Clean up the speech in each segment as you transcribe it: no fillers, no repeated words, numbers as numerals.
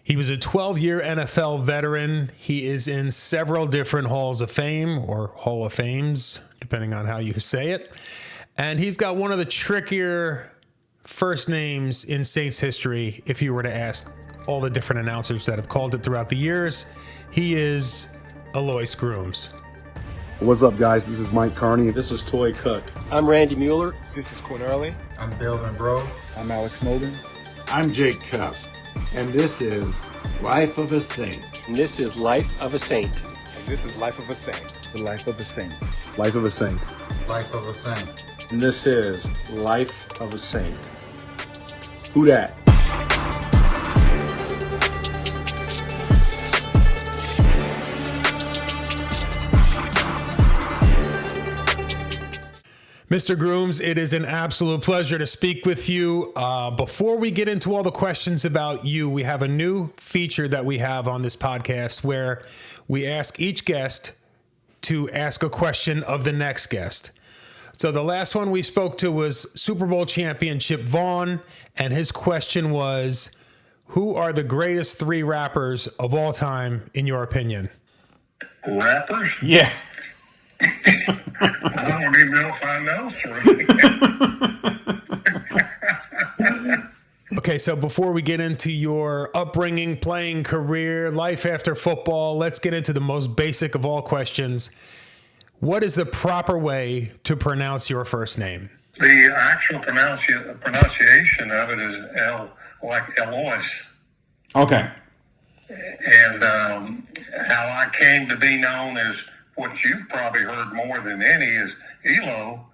He was a 12-year NFL veteran. He is in several different halls of fame or hall of fames, depending on how you say it. And he's got one of the trickier first names in Saints history if you were to ask all the different announcers that have called it throughout the years. He is Elois Grooms. What's up, guys? This is Mike Carney. This is Toy Cook. I'm Randy Mueller. This is Quinn Early. I'm Delvin Bro. I'm Alex Molden. I'm Jake Cup. And this is Life of a Saint. And this is Life of a Saint. And this is Life of a Saint. The Life of a Saint. Life of a Saint. Life of a Saint. And this is Life of a Saint. Who dat? Mr. Grooms, it is an absolute pleasure to speak with you. Before we get into all the questions about you, we have a new feature that we have on this podcast where we ask each guest to ask a question of the next guest. So the last one we spoke to was Super Bowl champion Chip Vaughn, and his question was, who are the greatest three rappers of all time, in your opinion? Rappers? Yeah. I don't even know if I know three. Okay, so before we get into your upbringing, playing career, life after football, let's get into the most basic of all questions. What is the proper way to pronounce your first name? The actual pronunciation of it is like Elois. Okay. And how I came to be known as what you've probably heard more than any is Elo,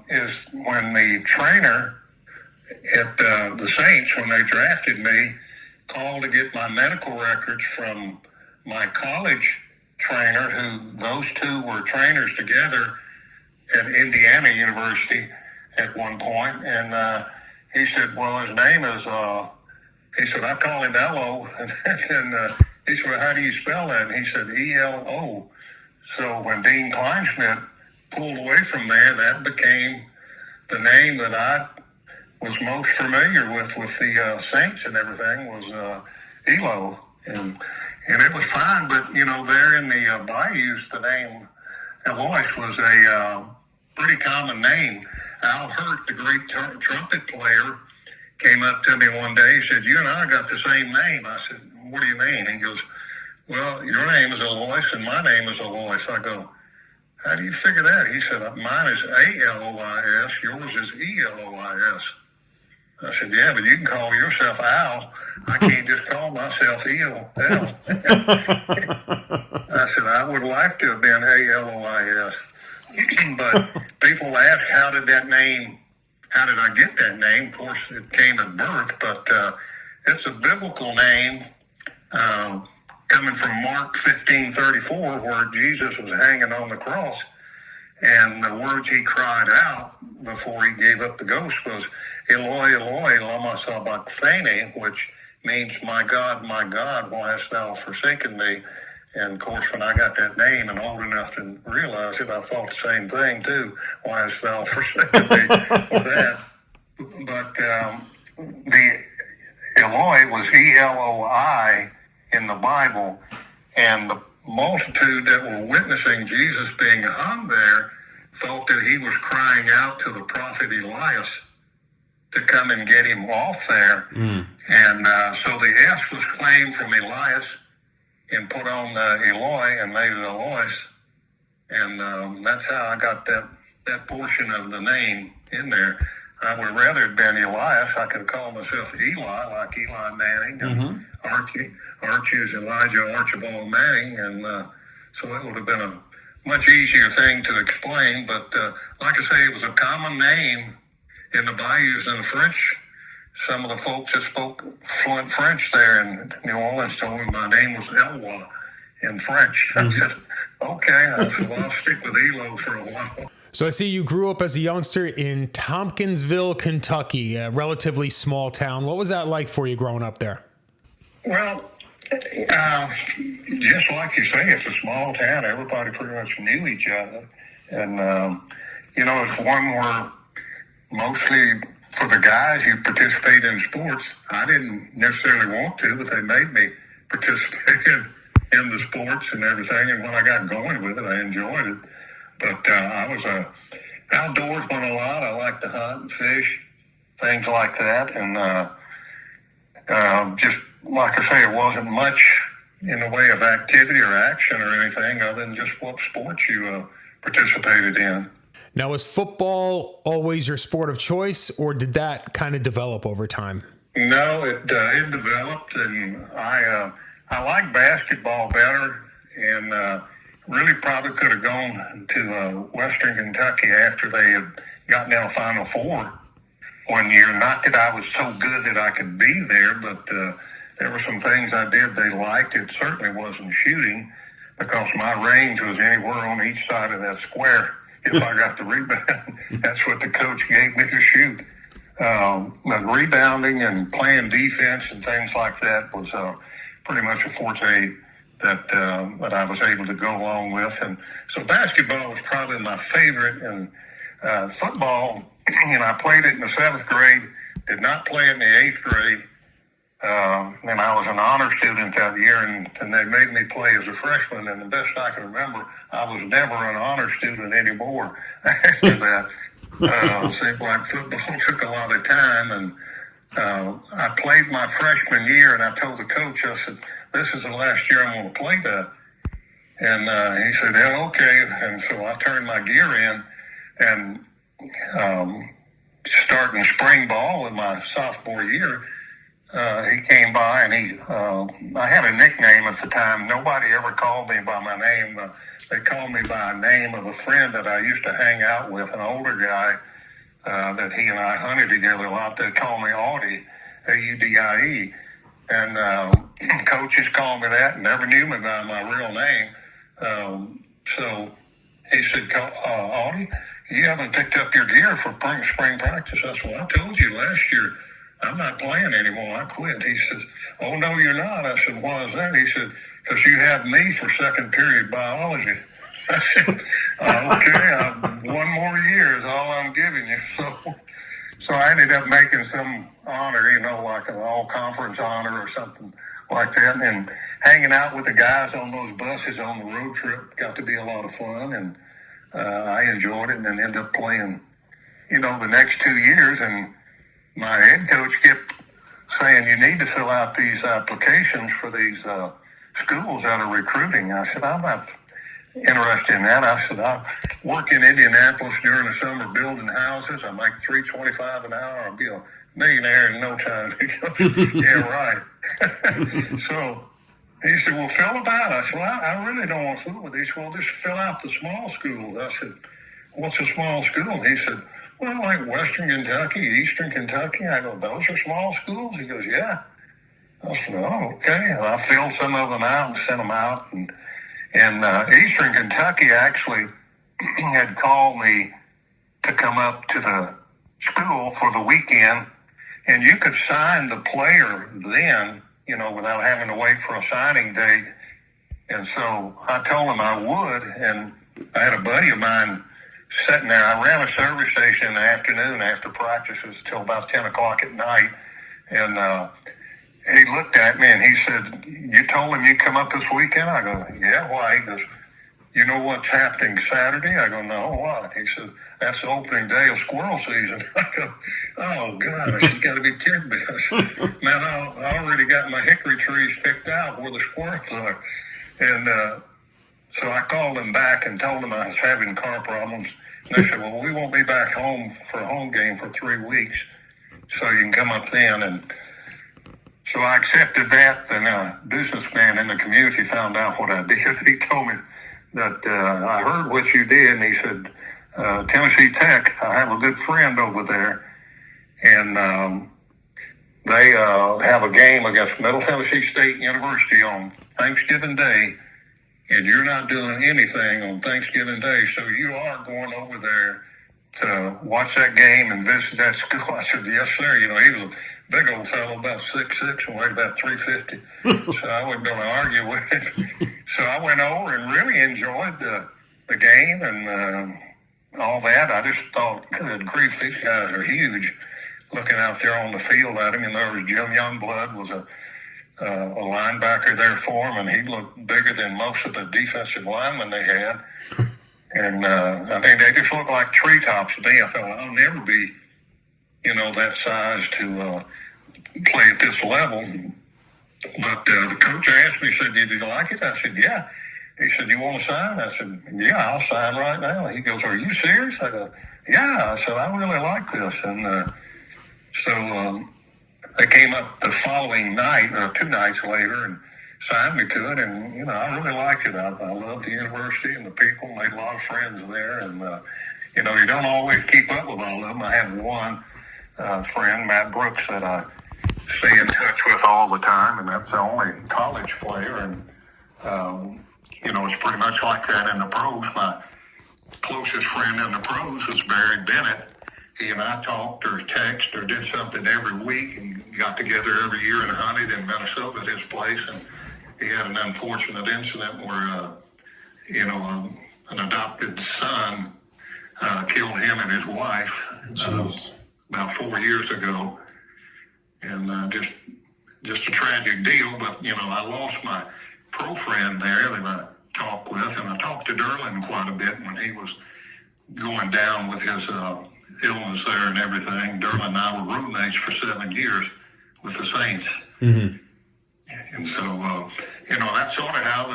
is when the trainer at the Saints, when they drafted me, called to get my medical records from my college trainer, who those two were trainers together at Indiana University at one point. And he said, well, his name is, he said, I call him Elo. And he said, well, how do you spell that? And he said, E-L-O. So when Dean Kleinschmidt pulled away from there, that became the name that I was most familiar with the Saints and everything, was Elo. And it was fine, but, you know, there in the bayous, the name Elois was a pretty common name. Al Hurt, the great trumpet player, came up to me one day. He said, you and I got the same name. I said, what do you mean? He goes, well, your name is Elois and my name is Elois. I go, how do you figure that? He said, mine is A-L-O-I-S, yours is E-L-O-I-S. I said, yeah, but you can call yourself Al. I can't just call myself L. I said, I would like to have been A-L-O-I-S. But people ask, how did I get that name? Of course, it came at birth, but it's a biblical name coming from Mark 15:34, where Jesus was hanging on the cross. And the words he cried out before he gave up the ghost was, Eloi, Eloi, lama sabachthani, which means, my God, why hast thou forsaken me? And, of course, when I got that name and old enough to realize it, I thought the same thing, too. Why hast thou forsaken me for that? But the Eloi was E-L-O-I in the Bible, and the multitude that were witnessing Jesus being hung there thought that he was crying out to the prophet Elias to come and get him off there. And so the S was claimed from Elias and put on Eloi and made it Elois. And that's how I got that portion of the name in there. I would rather have been Elias. I could call myself Eli, like Eli Manning, and Archie is Elijah Archibald Manning, and so it would have been a much easier thing to explain. But like I say, it was a common name in the bayous and the French. Some of the folks that spoke fluent French there in New Orleans told me my name was Elois in French. I said, okay. I said, well, I'll stick with Elo for a while. So I see you grew up as a youngster in Tompkinsville, Kentucky, a relatively small town. What was that like for you growing up there? Well, just like you say, it's a small town. Everybody pretty much knew each other. And, you know, it's one where mostly for the guys who participate in sports, I didn't necessarily want to, but they made me participate in the sports and everything. And when I got going with it, I enjoyed it. But I was a outdoorsman a lot. I like to hunt and fish, things like that. And just like I say, it wasn't much in the way of activity or action or anything other than just what sports you participated in. Now, was football always your sport of choice, or did that kind of develop over time? No, it developed, and I like basketball better, and really probably could have gone to Western Kentucky after they had gotten down to Final Four one year. Not that I was so good that I could be there, but there were some things I did they liked. It certainly wasn't shooting, because my range was anywhere on each side of that square. If I got the rebound, that's what the coach gave me to shoot. But rebounding and playing defense and things like that was pretty much a forte that I was able to go along with. And so basketball was probably my favorite. And football, I played it in the 7th grade, did not play it in the 8th grade. And I was an honor student that year, and they made me play as a freshman. And the best I can remember, I was never an honor student anymore after that. Seemed like football took a lot of time. And I played my freshman year, and I told the coach, I said, this is the last year I'm going to play that. And he said, yeah, okay. And so I turned my gear in, and starting spring ball in my sophomore year, he came by, and I had a nickname at the time. Nobody ever called me by my name. They called me by a name of a friend that I used to hang out with, an older guy that he and I hunted together a lot. They called me Audie, A-U-D-I-E. And coaches called me that and never knew me by my real name. So he said, Audie, you haven't picked up your gear for spring practice. I said, well, I told you last year I'm not playing anymore. I quit. He says, oh, no, you're not. I said, why is that? He said, because you have me for second period biology. I said, okay, 1 more year is all I'm giving you. So I ended up making some honor, like an all-conference honor or something like that. And hanging out with the guys on those buses on the road trip got to be a lot of fun. And I enjoyed it, and then ended up playing, the next 2 years. And my head coach kept saying, you need to fill out these applications for these schools that are recruiting. I said, I'm not interested in that. I said, I work in Indianapolis during the summer building houses. I make $3.25 an hour. I'll be a millionaire in no time. Yeah, right. So he said, well, fill them out. I said, well, I really don't want to fool with these. Well, just fill out the small schools. I said, what's a small school? He said, well, like Western Kentucky, Eastern Kentucky. I go, those are small schools? He goes, yeah. I said, oh, okay. And I filled some of them out and sent them out. And Eastern Kentucky actually had called me to come up to the school for the weekend. And you could sign the player then, without having to wait for a signing date. And so I told him I would. And I had a buddy of mine sitting there. I ran a service station in the afternoon after practices till about 10 o'clock at night. And he looked at me and he said, you told him you'd come up this weekend? I go, yeah, why? He goes, you know what's happening Saturday? I go, no, what? He said, that's the opening day of squirrel season. I go, oh, God, you got to be kidding me. I said, man, I already got my hickory trees picked out where the squirrels are. And so I called him back and told him I was having car problems. And they said, well, we won't be back home for a home game for 3 weeks, so you can come up then. And so I accepted that, and a businessman in the community found out what I did. He told me that I heard what you did, and he said, Tennessee Tech, I have a good friend over there, and they have a game against Middle Tennessee State University on Thanksgiving Day, and you're not doing anything on Thanksgiving Day, so you are going over there to watch that game and visit that school. I said, yes, sir. He was a big old fellow, about 6'6", and weighed about 350. So I wasn't going to argue with it. So I went over and really enjoyed the game and all that. I just thought, good grief, these guys are huge. looking out there on the field at him, and there was Jim Youngblood was a linebacker there for him, and he looked bigger than most of the defensive linemen they had. And I mean, they just looked like treetops to me. I thought, I'll never be, that size to play at this level. But the coach asked me, he said, did you like it? I said, yeah. He said, you want to sign? I said, yeah, I'll sign right now. He goes, are you serious? I go, yeah. I said, I really like this. And so they came up the following night, or 2 nights later, and signed me to it. And, I really liked it. I loved the university and the people, made a lot of friends there. And, you don't always keep up with all of them. I have one friend, Matt Brooks, that I stay in touch with all the time, and that's the only college player. And, it's pretty much like that in the pros. My closest friend in the pros was Barry Bennett. He and I talked or texted or did something every week and got together every year and hunted in Minnesota at his place. And he had an unfortunate incident where, an adopted son killed him and his wife about 4 years ago. And just a tragic deal. But, I lost my pro friend there that I talked with, and I talked to Derlin quite a bit when he was going down with his illness there and everything. Derlin and I were roommates for 7 years with the Saints. Mm-hmm. And so, that's sort of how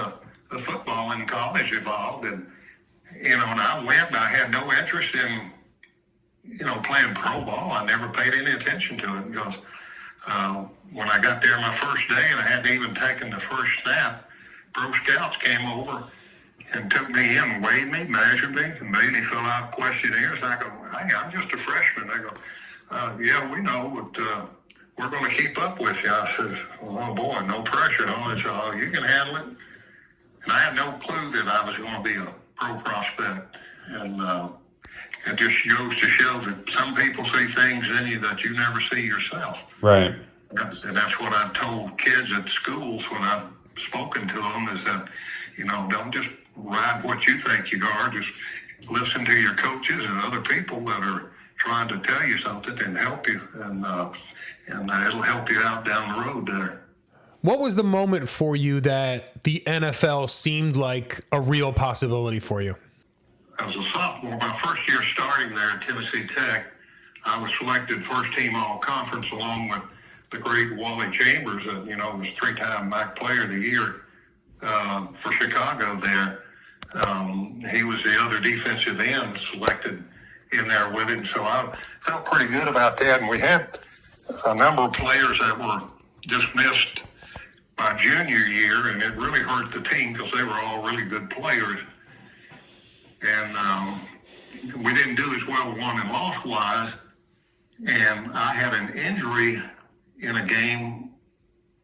the football in college evolved. And, and I went, and I had no interest in, playing pro ball. I never paid any attention to it because when I got there my first day and I hadn't even taken the first snap, pro scouts came over and took me in, weighed me, measured me, and made me fill out questionnaires. I go, hey, I'm just a freshman. They go, yeah, we know, but we're going to keep up with you. I said, oh, boy, no pressure. You can handle it. And I had no clue that I was going to be a pro prospect. And it just goes to show that some people see things in you that you never see yourself. Right. And that's what I've told kids at schools when I've spoken to them is that, don't just ride what you think you are. Just listen to your coaches and other people that are trying to tell you something and help you. And it'll help you out down the road there. What was the moment for you that the NFL seemed like a real possibility for you? As a sophomore, my first year starting there at Tennessee Tech, I was selected first team all-conference along with the great Wally Chambers, that, was 3-time MAC Player of the Year for Chicago there. He was the other defensive end selected in there with him, so I felt pretty good about that. And we had a number of players that were dismissed my junior year, and it really hurt the team because they were all really good players. And we didn't do as well won and loss wise. And I had an injury in a game.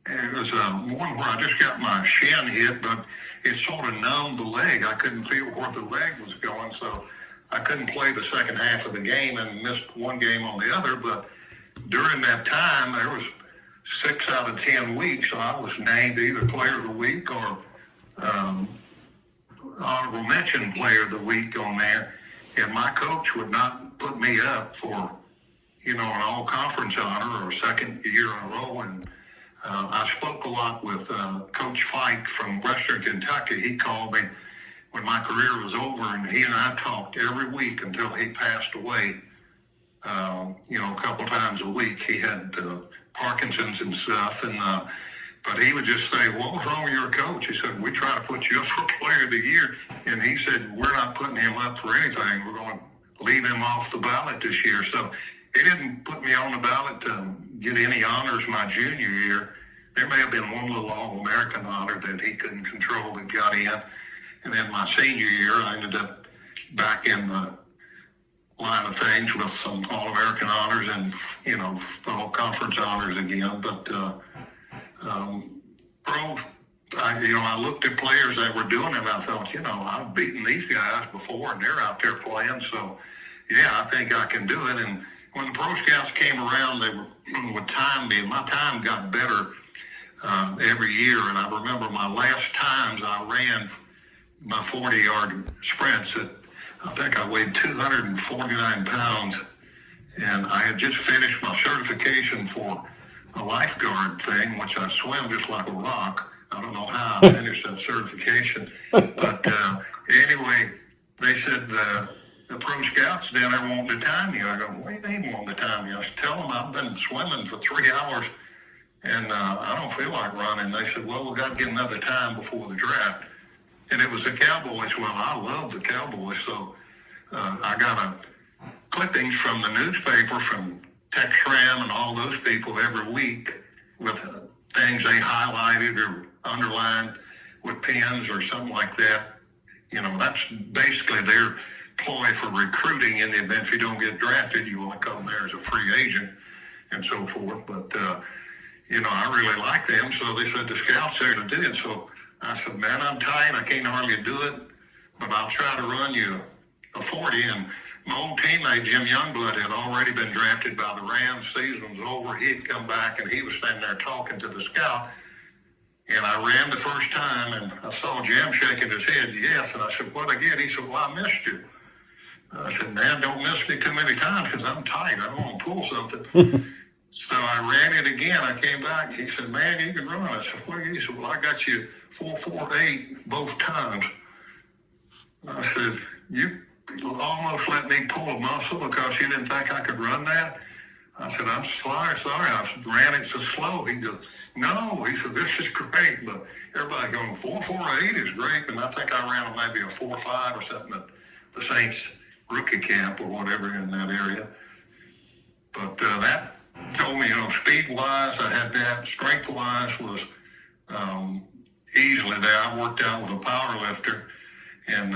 It was one where I just got my shin hit, but it sort of numbed the leg. I couldn't feel where the leg was going, so I couldn't play the second half of the game and missed one game on the other. But during that time, there was 6 out of 10 weeks, so I was named either Player of the Week or honorable mention Player of the Week on there. And my coach would not put me up for, an all-conference honor or second year in a row. And I spoke a lot with Coach Fike from Western Kentucky. He called me when my career was over, and he and I talked every week until he passed away. A couple times a week. He had Parkinson's and stuff, and but he would just say, what was wrong with your coach? He said, we try to put you up for Player of the Year. And he said, we're not putting him up for anything. We're going to leave him off the ballot this year. So he didn't put me on the ballot to get any honors my junior year. There may have been one little All-American honor that he couldn't control that got in. And then my senior year, I ended up back in the line of things with some All-American honors and, all conference honors again. But pro, I looked at players that were doing it, and I thought, I've beaten these guys before, and they're out there playing. So, yeah, I think I can do it. And when the pro scouts came around, they would time me, and my time got better every year. And I remember my last times I ran my 40-yard sprints at, I think I weighed 249 pounds, And I had just finished my certification for a lifeguard thing, which I swim just like a rock. I don't know how I finished that certification. But anyway, they said the pro scouts down there wanted to time you. I go, what do you mean wanting to time you? I said, tell them I've been swimming for 3 hours and I don't feel like running. They said, well, we've got to get another time before the draft. And it was the Cowboys. Well, I love the Cowboys. So I got clippings from the newspaper from Tex Schramm and all those people every week with things they highlighted or underlined with pens or something like that. You know, that's basically their ploy for recruiting in the event if you don't get drafted, you want to come there as a free agent and so forth. But, you know, I really like them. So they said the scouts are going to do it. So I said, man, I'm tired. I can't hardly do it, but I'll try to run you a 40. And my old teammate, Jim Youngblood, had already been drafted by the Rams. Season was over. He'd come back, and he was standing there talking to the scout. And I ran the first time, and I saw Jim shaking his head, yes. And I said, what'd I get? He said, well, I missed you. I said, man, don't miss me too many times because I'm tight. I don't want to pull something. So I ran it again. I came back. He said, man, you can run. I said, what are you? He said, well, I got you 4.48 both times. I said, you almost let me pull a muscle because you didn't think I could run that? I said, I'm sorry. I ran it so slow. He goes, no. He said, this is great. But everybody going, 4.48 is great. And I think I ran maybe a 4.5 or something at the Saints rookie camp or whatever in that area. But that told me, you know, speed-wise, I had that. Strength-wise was easily there. I worked out with a power lifter. And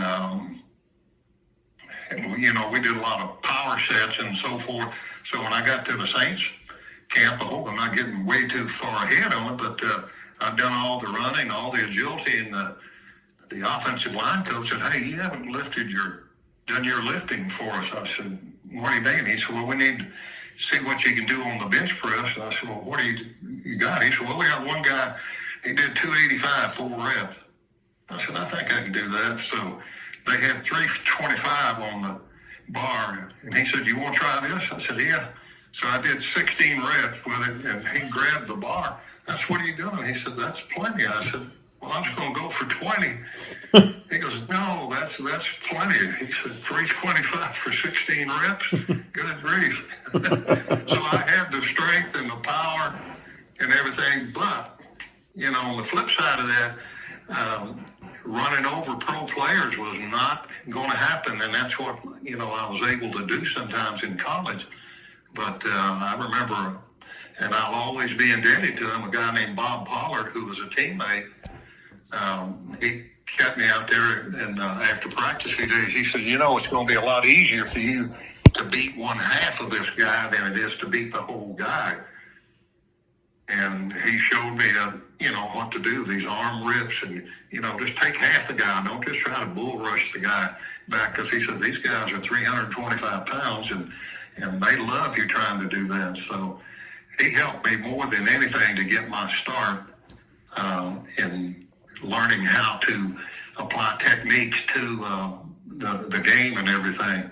you know, we did a lot of power sets and so forth. So when I got to the Saints camp, I hope I'm not getting way too far ahead on it, but I've done all the running, all the agility, and the offensive line coach said, hey, you haven't done your lifting for us. I said, what do you mean? He said, well, we need to see what you can do on the bench press. And I said, well, what do you got? He said, well, we got one guy, he did 285, 4 reps. I said, I think I can do that. So they had 325 on the bar. And he said, you want to try this? I said, yeah. So I did 16 reps with it, and he grabbed the bar. That's what are you doing? He said, that's plenty. I said, well, I'm just going to go for 20. He goes, no, that's plenty. He said, 325 for 16 reps? Good grief. So I had the strength and the power and everything. But, you know, on the flip side of that, running over pro players was not going to happen. And that's what, you know, I was able to do sometimes in college. But I remember, and I'll always be indebted to him, a guy named Bob Pollard, who was a teammate. He kept me out there, and after practice days, he said, you know, it's going to be a lot easier for you to beat one half of this guy than it is to beat the whole guy. And he showed me, you know, what to do, these arm rips, and, you know, just take half the guy. Don't just try to bull rush the guy back, because he said these guys are 325 pounds, and they love you trying to do that. So he helped me more than anything to get my start in learning how to apply techniques to the game and everything.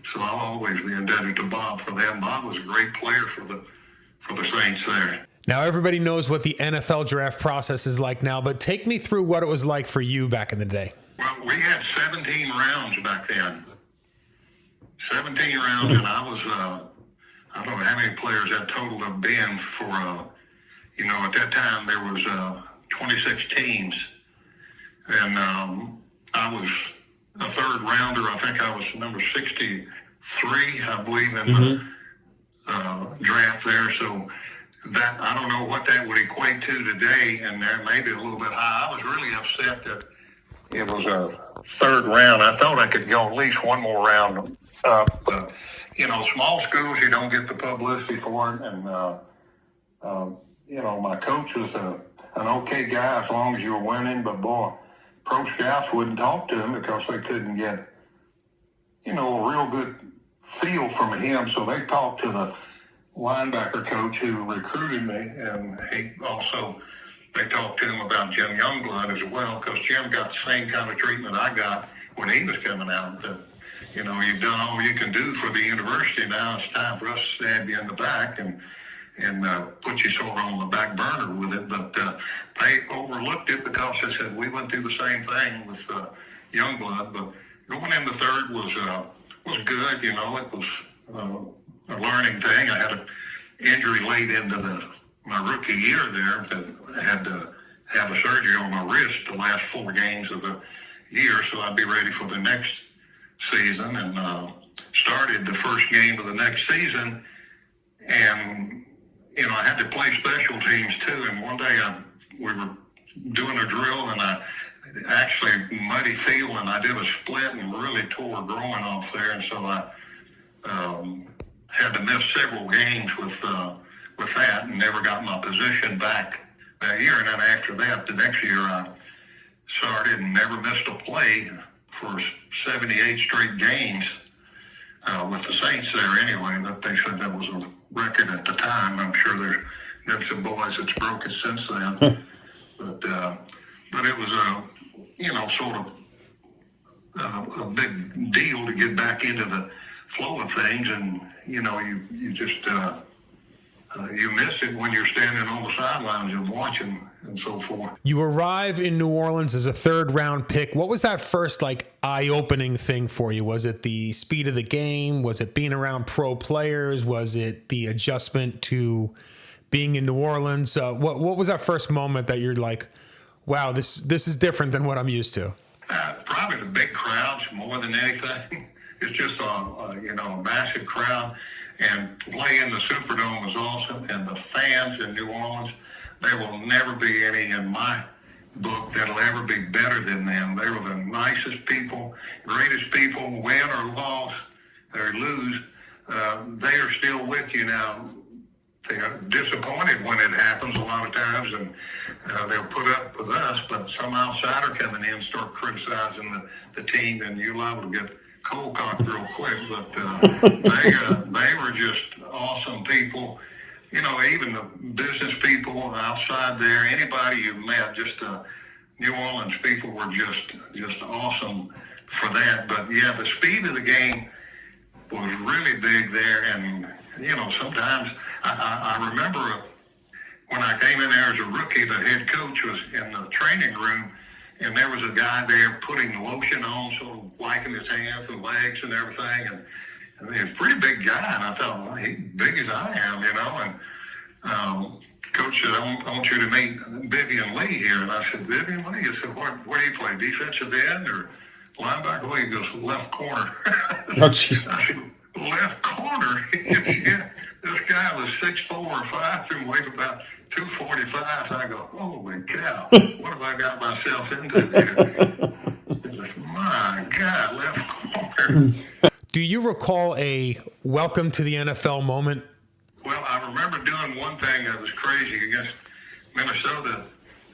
So I'll always be indebted to Bob for that. Bob was a great player for the Saints there. Now, everybody knows what the NFL draft process is like now, but take me through what it was like for you back in the day. Well, we had 17 rounds back then. 17 rounds, and I was, I don't know how many players that total have been for, you know, at that time there was 26 teams. And I was a third rounder. I think I was number 63, I believe, in the draft there. So that, I don't know what that would equate to today, and there may be a little bit high. I was really upset that it was a third round. I thought I could go at least one more round up, but, you know, small schools, you don't get the publicity for it. And, you know, my coach was an okay guy as long as you were winning, but boy, pro scouts wouldn't talk to him because they couldn't get, you know, a real good feel from him. So they talked to the linebacker coach who recruited me, and they talked to him about Jim Youngblood as well, because Jim got the same kind of treatment I got when he was coming out. That, you've done all you can do for the university. Now it's time for us to stab you in the back and put you sort of on the back burner with it. But they overlooked it because they said we went through the same thing with Youngblood. But going in the third was good. It was a learning thing. I had an injury late into my rookie year there that I had to have a surgery on my wrist the last 4 games of the year, so I'd be ready for the next season, and started the first game of the next season. And I had to play special teams too. And one day we were doing a drill, and I actually muddy field, and I did a split and really tore a groin off there, and so I had to miss several games with that, and never got my position back that year. And then after that, the next year, I started and never missed a play for 78 straight games with the Saints there anyway. That they said that was a record at the time. I'm sure there's been some boys that's broken since then. But it was sort of a big deal to get back into the flow of things, and you just you miss it when you're standing on the sidelines and watching and so forth. You arrive in New Orleans as a 3rd-round pick. What was that first eye-opening thing for you? Was it the speed of the game? Was it being around pro players? Was it the adjustment to being in New Orleans? What was that first moment that you're like, wow, this is different than what I'm used to? Probably the big crowds more than anything. It's just a massive crowd. And playing the Superdome was awesome. And the fans in New Orleans, there will never be any in my book that'll ever be better than them. They were the nicest people, greatest people, win or loss or lose. They are still with you now. They are disappointed when it happens a lot of times, and they'll put up with us, but some outsider coming in start criticizing the team, and you're liable to get cold cocked real quick. But they were just awesome people. Even the business people outside there, anybody you met, just New Orleans people were just awesome for that. But yeah, the speed of the game was really big there, and sometimes I remember when I came in there as a rookie, the head coach was in the training room, and there was a guy there putting lotion on, sort of wiping his hands and legs and everything, and he was a pretty big guy, and I thought, well, he's big as I am, and coach said, I want you to meet Vivian Lee here, and I said, Vivian Lee? He said, where do you play, defensive end or linebacker? Well, he goes, left corner. Oh, jeez. I said, left corner? Yeah. This guy was 6'4" or 5 and weighed about 245. I go, holy cow, what have I got myself into here? My God, left corner. Do you recall a welcome to the NFL moment? Well, I remember doing one thing that was crazy against Minnesota.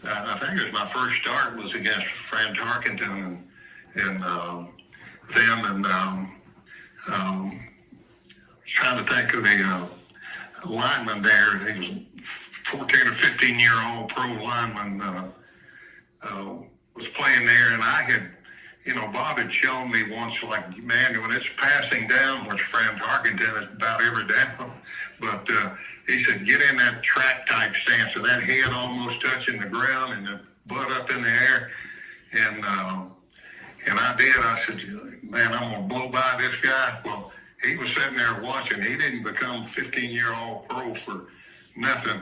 I think it was my first start was against Fran Tarkenton and them, and trying to think of the lineman there. He was 14 or 15-year-old pro lineman was playing there, and I had, Bob had shown me once, man, when it's passing down, which Fran Tarkenton is about every down, but he said, get in that track type stance, so that head almost touching the ground and the butt up in the air, and I did. I said, man, I'm going to blow by this guy. Well, he was sitting there watching. He didn't become 15-year-old pro for nothing.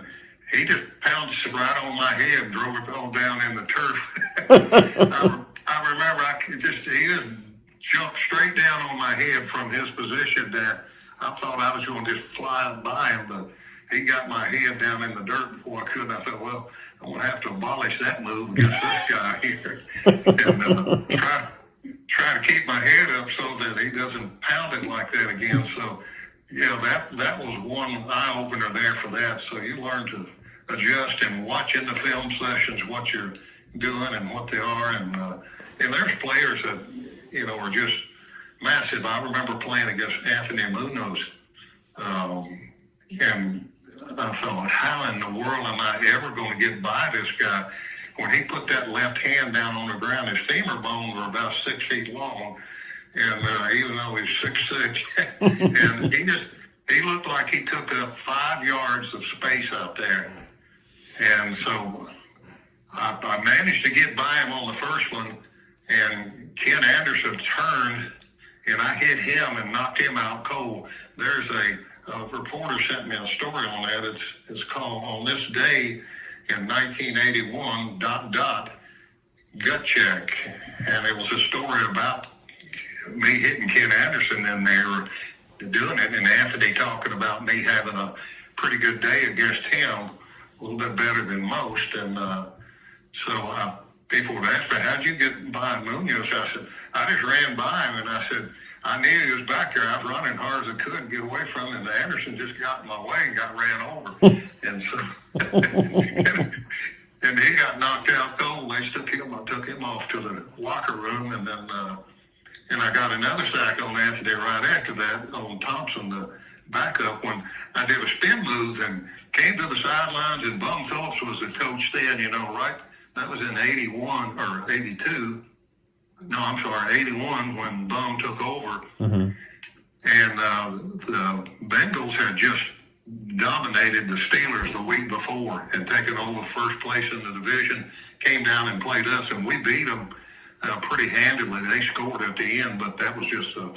He just pounced right on my head and drove it all down in the turf. I remember he just jumped straight down on my head from his position there. I thought I was going to just fly by him, but he got my head down in the dirt before I could. And I thought, well, I'm going to have to abolish that move against this guy here and try to keep my head up so that he doesn't pound it like that again. So, yeah, that was one eye-opener there for that. So you learn to adjust and watching the film sessions, what you're doing and what they are. And there's players that, are just massive. I remember playing against Anthony Munoz, and I thought, how in the world am I ever going to get by this guy? When he put that left hand down on the ground, his femur bones were about 6 feet long. and even though he's 6'6", and he looked like he took up 5 yards of space out there. And so I managed to get by him on the first one, and Ken Anderson turned, and I hit him and knocked him out cold. There's a reporter sent me a story on that. It's called "On This Day in 1981, ... gut check," and it was a story about me hitting Ken Anderson in there doing it, and Anthony talking about me having a pretty good day against him, a little bit better than most. And so people would ask me, "How'd you get by Munoz?" I said, "I just ran by him," and I said, "I knew he was back there. I was running hard as I could to get away from him, and Anderson just got in my way and got ran over." And so and he got knocked out cold. They took him off to the locker room, and then and I got another sack on Anthony right after that on Thompson, the backup, when I did a spin move and came to the sidelines, and Bum Phillips was the coach then, right? That was in 81 or 82. No, I'm sorry, 81 when Bum took over. Mm-hmm. And the Bengals had just dominated the Steelers the week before and taken over first place in the division, came down and played us, and we beat them pretty handily. They scored at the end, but that was just a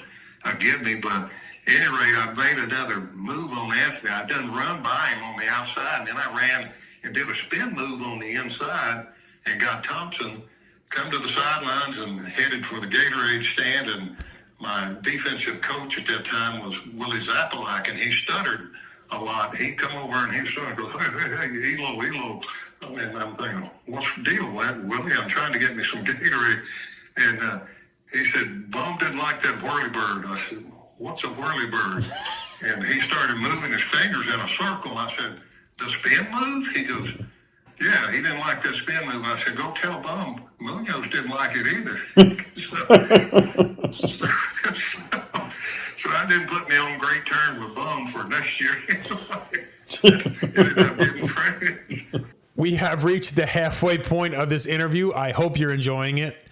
give me. But at any rate, I made another move on Anthony. I done run by him on the outside, and then I ran and did a spin move on the inside and got Thompson, come to the sidelines and headed for the Gatorade stand. And my defensive coach at that time was Willie Zapalak, and he stuttered a lot. He'd come over and he started going, "Hey, Elo." And I'm thinking, "What's the deal, Willie? I'm trying to get me some Gatorade." And he said, "Bum didn't like that whirlybird." I said, "What's a whirlybird?" And he started moving his fingers in a circle. I said, "The spin move?" He goes, "Yeah, he didn't like that spin move." I said, "Go tell Bum Munoz didn't like it either." So I didn't put me on great terms with Bum for next year. Ended up getting traded. We have reached the halfway point of this interview. I hope you're enjoying it.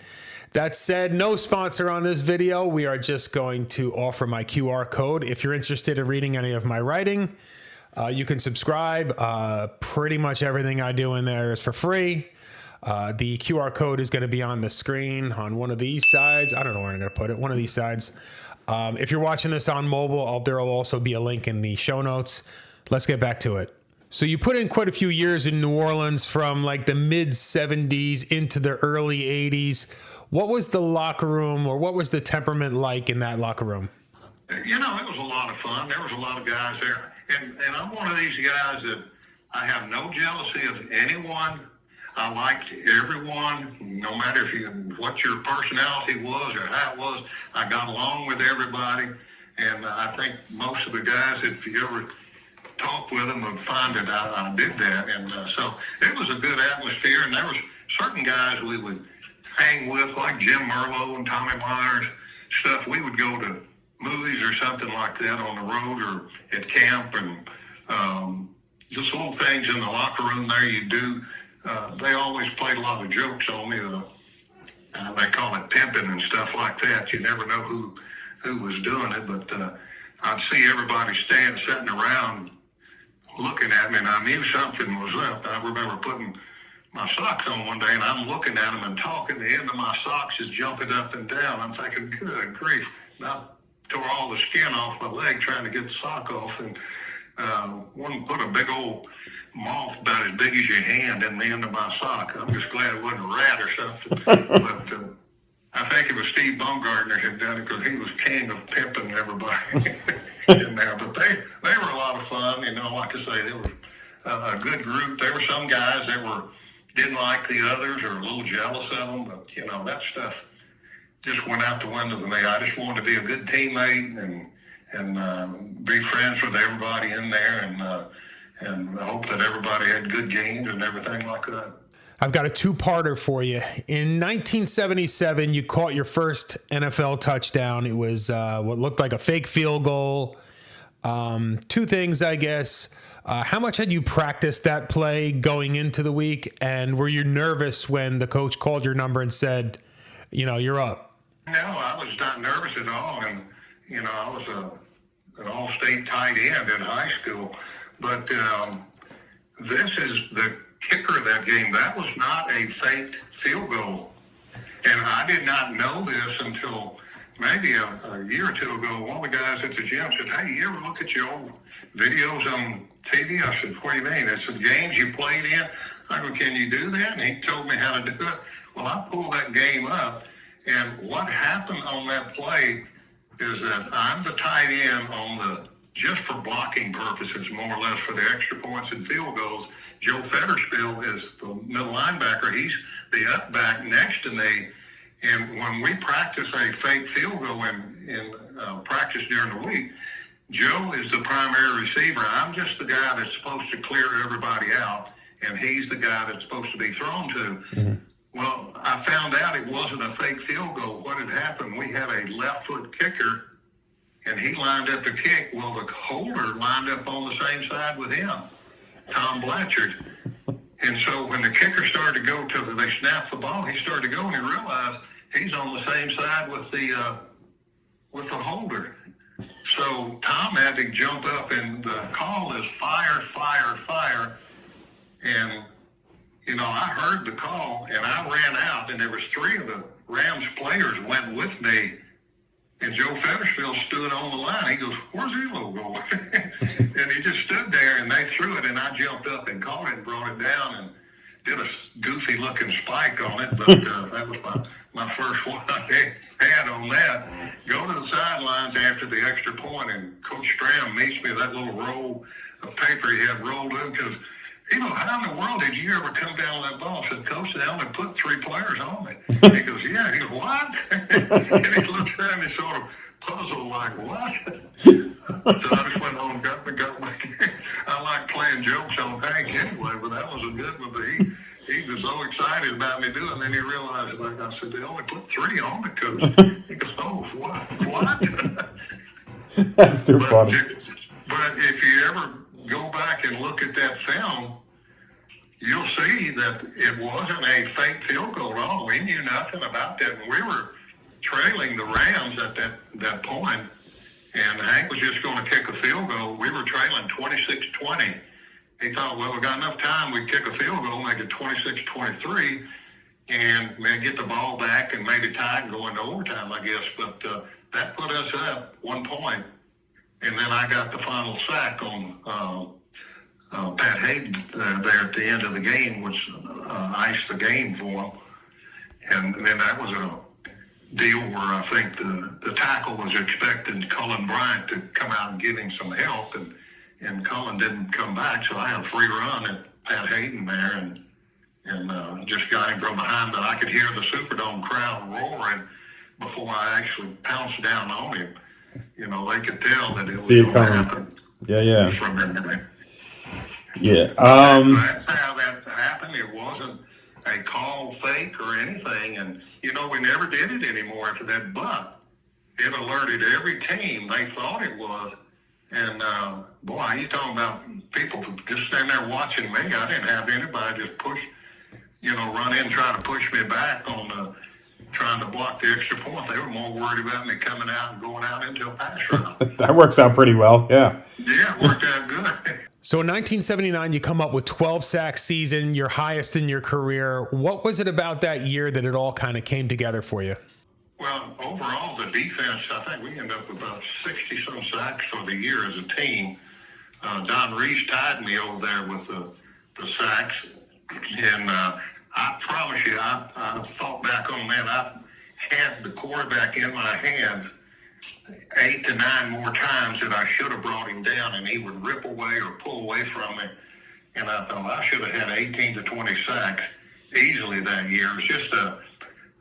That said, no sponsor on this video. We are just going to offer my QR code. If you're interested in reading any of my writing, you can subscribe. Pretty much everything I do in there is for free. The QR code is going to be on the screen on one of these sides. I don't know where I'm going to put it. One of these sides. If you're watching this on mobile, there will also be a link in the show notes. Let's get back to it. So you put in quite a few years in New Orleans, from like the mid 70s into the early 80s. What was the locker room, or what was the temperament like in that locker room? It was a lot of fun. There was a lot of guys there. And I'm one of these guys that I have no jealousy of anyone. I liked everyone, no matter what your personality was or how it was. I got along with everybody. And I think most of the guys, if you ever talk with them, would find that I did that. And so it was a good atmosphere. And there was certain guys we would hang with, like Jim Merlo and Tommy Myers, stuff. We would go to movies or something like that on the road or at camp, and just little things in the locker room there you do. They always played a lot of jokes on me. They call it pimping and stuff like that. You never know who was doing it, but I'd see everybody sitting around looking at me, and I knew something was up. I remember putting my socks on one day, and I'm looking at them and talking. The end of my socks is jumping up and down. I'm thinking, good grief. And I tore all the skin off my leg trying to get the sock off, and one put a big old moth about as big as your hand in the end of my sock. I'm just glad it wasn't a rat or something. But I think it was Steve Baumgartner had done it, because he was king of pimping everybody in there. But they were a lot of fun. Like I say, they were a good group. There were some guys that didn't like the others or a little jealous of them, but that stuff just went out the window to me. I just wanted to be a good teammate and be friends with everybody in there, and hope that everybody had good games and everything like that. I've got a two-parter for you. In 1977, you caught your first NFL touchdown. It was what looked like a fake field goal. Two things, I guess. How much had you practiced that play going into the week? And were you nervous when the coach called your number and said, you're up? No, I was not nervous at all, and I was an all-state tight end in high school. But this is the kicker of that game. That was not a faked field goal, and I did not know this until maybe a year or two ago. One of the guys at the gym said, "Hey, you ever look at your old videos on TV?" I said, "What do you mean? It's the games you played in?" I go, "Can you do that?" And he told me how to do it. Well, I pulled that game up. And what happened on that play is that I'm the tight end just for blocking purposes, more or less for the extra points and field goals. Joe Fetterspiel is the middle linebacker. He's the up back next to me. And when we practice a fake field goal in practice during the week, Joe is the primary receiver. I'm just the guy that's supposed to clear everybody out, and he's the guy that's supposed to be thrown to. Mm-hmm. Well, I found out it wasn't a fake field goal. What had happened, we had a left foot kicker, and he lined up to kick. Well, the holder lined up on the same side with him, Tom Blanchard. And so when the kicker started to go they snapped the ball, he started to go, and he realized he's on the same side with the holder. So Tom had to jump up, and the call is fire, fire, fire. And I heard the call, and I ran out, and there was 3 of the Rams players went with me, and Joe Fetterspiel stood on the line. He goes, "Where's Elo going?" And he just stood there, and they threw it, and I jumped up and caught it and brought it down and did a goofy-looking spike on it, but that was my first one I had on that. Go to the sidelines after the extra point, and Coach Stram meets me with that little roll of paper he had rolled in, because how in the world did you ever come down with that ball? I said, "Coach, they only put 3 players on me." He goes, "Yeah." He goes, "What?" And he looks at me sort of puzzled, like, "What?" So I just went on and got my I like playing jokes on Hank anyway, but that was a good one. But he was so excited about me doing it, and then he realized, like I said, "They only put 3 on me, Coach." He goes, "Oh, what?" That's too funny. But if you ever go back and look at that film, you'll see that it wasn't a fake field goal at all. We knew nothing about that. And we were trailing the Rams at that point, and Hank was just going to kick a field goal. We were trailing 26-20. He thought, well, we got enough time. We'd kick a field goal, make it 26-23, and maybe get the ball back and maybe tie and go into overtime, I guess. But that put us up 1 point. And then I got the final sack on Pat Hayden there at the end of the game, which iced the game for him. And then that was a deal where I think the tackle was expecting Cullen Bryant to come out and give him some help, and Cullen didn't come back, so I had a free run at Pat Hayden there and just got him from behind, but I could hear the Superdome crowd roaring before I actually pounced down on him. They could tell that it was going to happen. Yeah. From everything. Yeah. That's how that happened. It wasn't a call fake or anything. And, we never did it anymore after that. But it alerted every team. They thought it was. And, boy, you talking about people just standing there watching me. I didn't have anybody just push, run in and try to push me back on trying to block the extra point. They were more worried about me coming out and going out into a pass route. That works out pretty well, yeah. Yeah, it worked out good. So in 1979, you come up with 12 sack season, your highest in your career. What was it about that year that it all kind of came together for you? Well, overall, the defense, I think we ended up with about 60-some sacks for the year as a team. Don Reese tied me over there with the sacks. And I promise you, I thought back on that. I've had the quarterback in my hands 8 to 9 more times that I should have brought him down, and he would rip away or pull away from me. And I thought I should have had 18 to 20 sacks easily that year. It was just a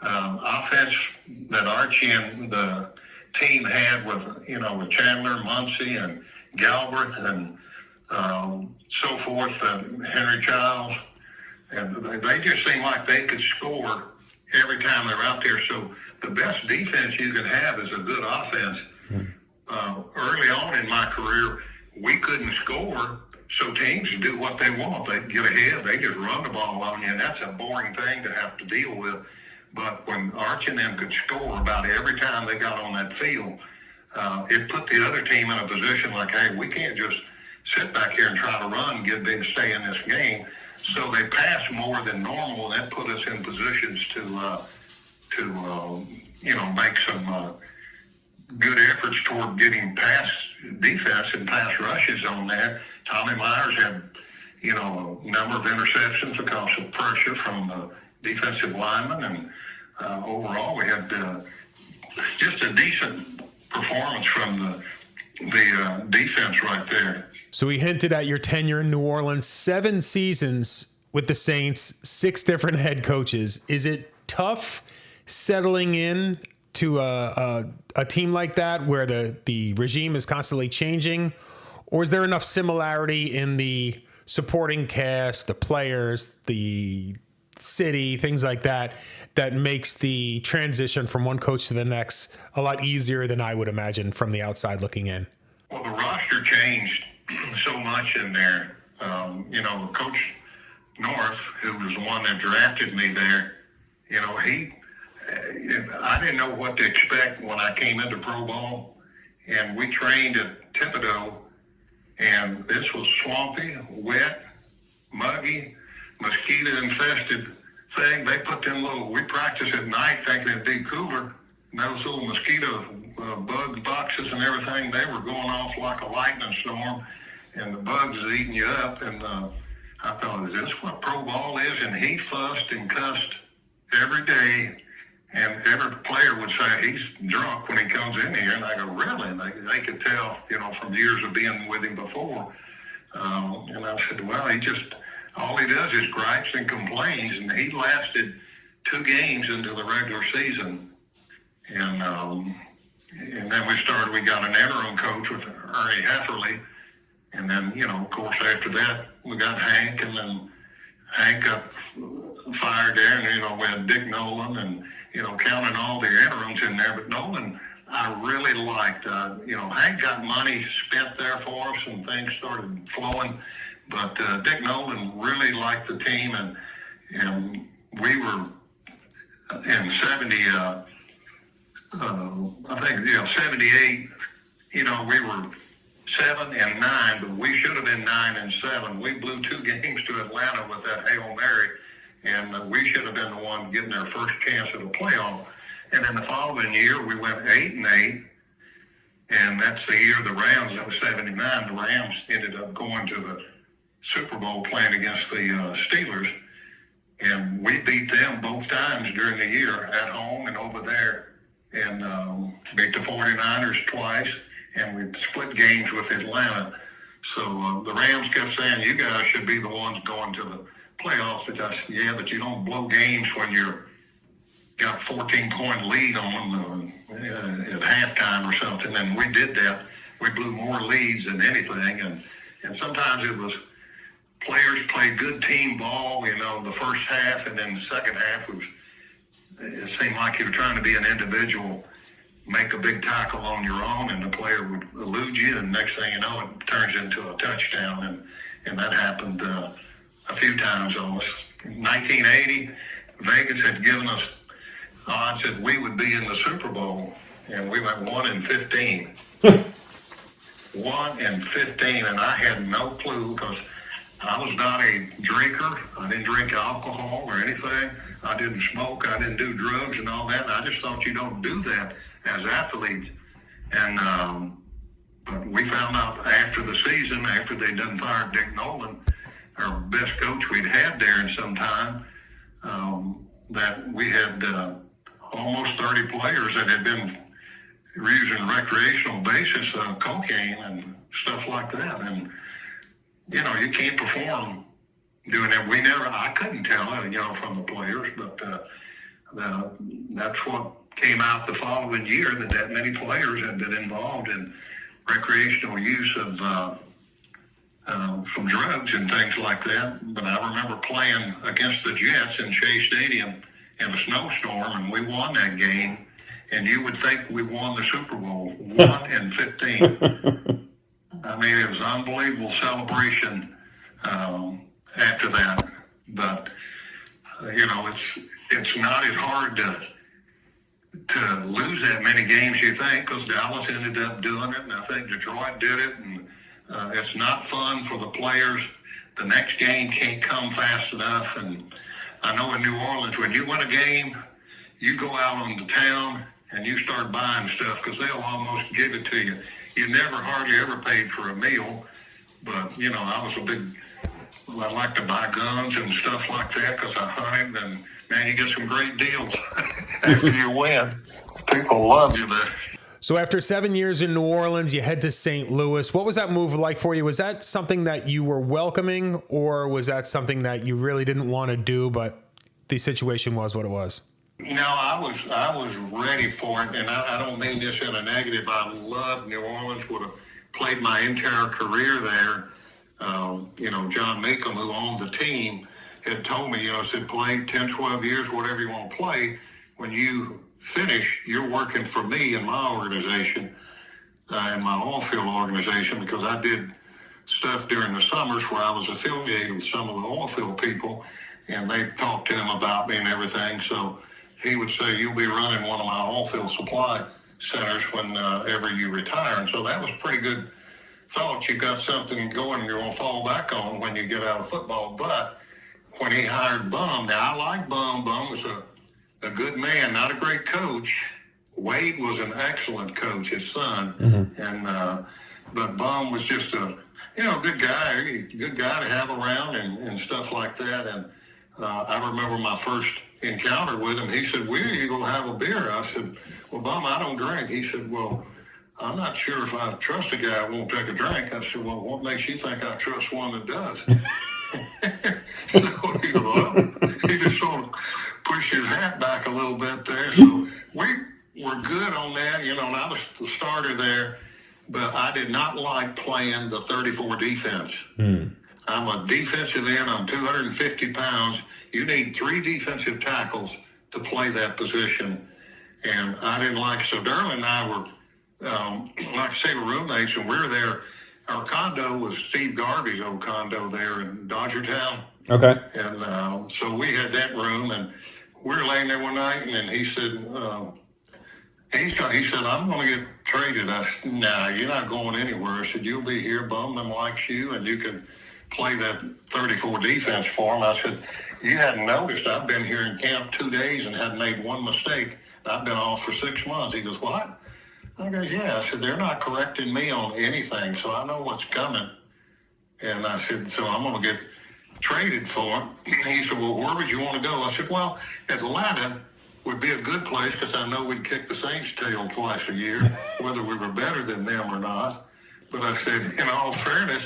offense that Archie and the team had with Chandler, Muncie, and Galbraith, and so forth, Henry Childs. And they just seemed like they could score every time they're out there. So the best defense you can have is a good offense. Early on in my career, we couldn't score, so teams do what they want. They get ahead, they just run the ball on you, and that's a boring thing to have to deal with. But when Archie and them could score about every time they got on that field, it put the other team in a position like, hey, we can't just sit back here and try to run, stay in this game. So they passed more than normal, and that put us in positions to make some good efforts toward getting pass defense and pass rushes on there. Tommy Myers had, a number of interceptions because of pressure from the defensive linemen, and overall we had just a decent performance from the defense right there. So we hinted at your tenure in New Orleans, 7 seasons with the Saints, 6 different head coaches. Is it tough settling in to a team like that where the regime is constantly changing? Or is there enough similarity in the supporting cast, the players, the city, things like that, that makes the transition from one coach to the next a lot easier than I would imagine from the outside looking in? Well, the roster changed so much in there. Coach North, who was the one that drafted me there, I didn't know what to expect when I came into pro ball, and we trained at Thibodeau, and this was swampy, wet, muggy, mosquito-infested thing. They put we practiced at night thinking it'd be cooler, and those little mosquito bug boxes and everything, they were going off like a lightning storm, and the bugs was eating you up, and I thought, is this what pro ball is? And he fussed and cussed every day, and every player would say he's drunk when he comes in here, and I go, really? And they could tell, from years of being with him before. And I said, well, all he does is gripes and complains, and he lasted 2 games into the regular season. And then we got an interim coach with Ernie Hefferly. And then, of course, after that, we got Hank, and then Hank got fired there, and, we had Dick Nolan, and, counting all the interims in there. But Nolan, I really liked. Hank got money spent there for us, and things started flowing. But Dick Nolan really liked the team, and we were in 78, we were 7-9, but we should have been 9-7. We blew 2 games to Atlanta with that Hail Mary, and we should have been the one getting their first chance at a playoff. And then the following year, we went 8-8, and that's the year the Rams, that was 79, the Rams ended up going to the Super Bowl playing against the Steelers, and we beat them both times during the year, at home and over there, and beat the 49ers twice, and we split games with Atlanta. So the Rams kept saying, you guys should be the ones going to the playoffs. But I said, yeah, but you don't blow games when you're got 14-point lead on them at halftime or something. And we did that. We blew more leads than anything. And sometimes it was players played good team ball, the first half, and then the second half it seemed like you were trying to be an individual, make a big tackle on your own, and the player would elude you, and next thing you know, it turns into a touchdown, and that happened a few times almost. In 1980, Vegas had given us odds that we would be in the Super Bowl, and we went 1-15. 1-15, and I had no clue because I was not a drinker. I didn't drink alcohol or anything. I didn't smoke. I didn't do drugs and all that. And I just thought you don't do that as athletes. And but we found out after the season, after they done fired Dick Nolan, our best coach we'd had there in some time, that we had almost 30 players that had been using recreational basis, cocaine and stuff like that. And, you can't perform doing that. I couldn't tell it, from the players, but that's what came out the following year, that many players had been involved in recreational use of some drugs and things like that. But I remember playing against the Jets in Shea Stadium in a snowstorm, and we won that game. And you would think we won the Super Bowl, 1-15. I mean, it was an unbelievable celebration after that. But it's not as hard to lose that many games you think, because Dallas ended up doing it, and I think Detroit did it, and it's not fun for the players. The next game can't come fast enough, and I know in New Orleans, when you win a game, you go out on the town and you start buying stuff because they'll almost give it to you. You never hardly ever paid for a meal, but, I like to buy guns and stuff like that because I hunted, and, man, you get some great deals after you win. People love you there. So after 7 years in New Orleans, you head to St. Louis. What was that move like for you? Was that something that you were welcoming, or was that something that you really didn't want to do, but the situation was what it was? No, I was ready for it, and I don't mean this in a negative. I loved New Orleans, would have played my entire career there. John Meekum, who owned the team, had told me, said play 10, 12 years, whatever you want to play. When you finish, you're working for me in my organization, in my oil-field organization, because I did stuff during the summers where I was affiliated with some of the oil-field people, and they talked to him about me and everything. So he would say, you'll be running one of my oil-field supply centers whenever you retire. And so that was pretty good thought. You got something going you're going to fall back on when you get out of football. But when he hired Bum, now I like Bum. Bum was a good man, not a great coach. Wade was an excellent coach, his son. Mm-hmm. But Bum was just a good guy to have around and stuff like that. And I remember my first encounter with him. He said, "Where are you going to have a beer?" I said, "Well, Bum, I don't drink." He said, "Well, I'm not sure if I trust a guy who won't take a drink." I said, "Well, what makes you think I trust one that does?" He just sort of pushed his hat back a little bit there. So we were good on that, and I was the starter there, but I did not like playing the 34 defense. I'm a defensive end. I'm 250 pounds. You need 3 defensive tackles to play that position, and I didn't like it. So Derlin and I were, like I say, we're roommates, and we were there. Our condo was Steve Garvey's old condo there in Dodgertown. Okay. And so we had that room, and we were laying there one night, and he said, he said, "I'm going to get traded." I said, "Nah, you're not going anywhere." I said, "You'll be here. Bum them likes you, and you can play that 34 defense for him." I said, "You hadn't noticed I've been here in camp 2 days and hadn't made one mistake. I've been off for 6 months." He goes, "What?" I go, "Yeah." I said, "They're not correcting me on anything, so I know what's coming." And I said, "So I'm going to get traded for him." He said, "Well, where would you want to go?" I said, "Well, Atlanta would be a good place because I know we'd kick the Saints' tail twice a year, whether we were better than them or not." But I said, in all fairness,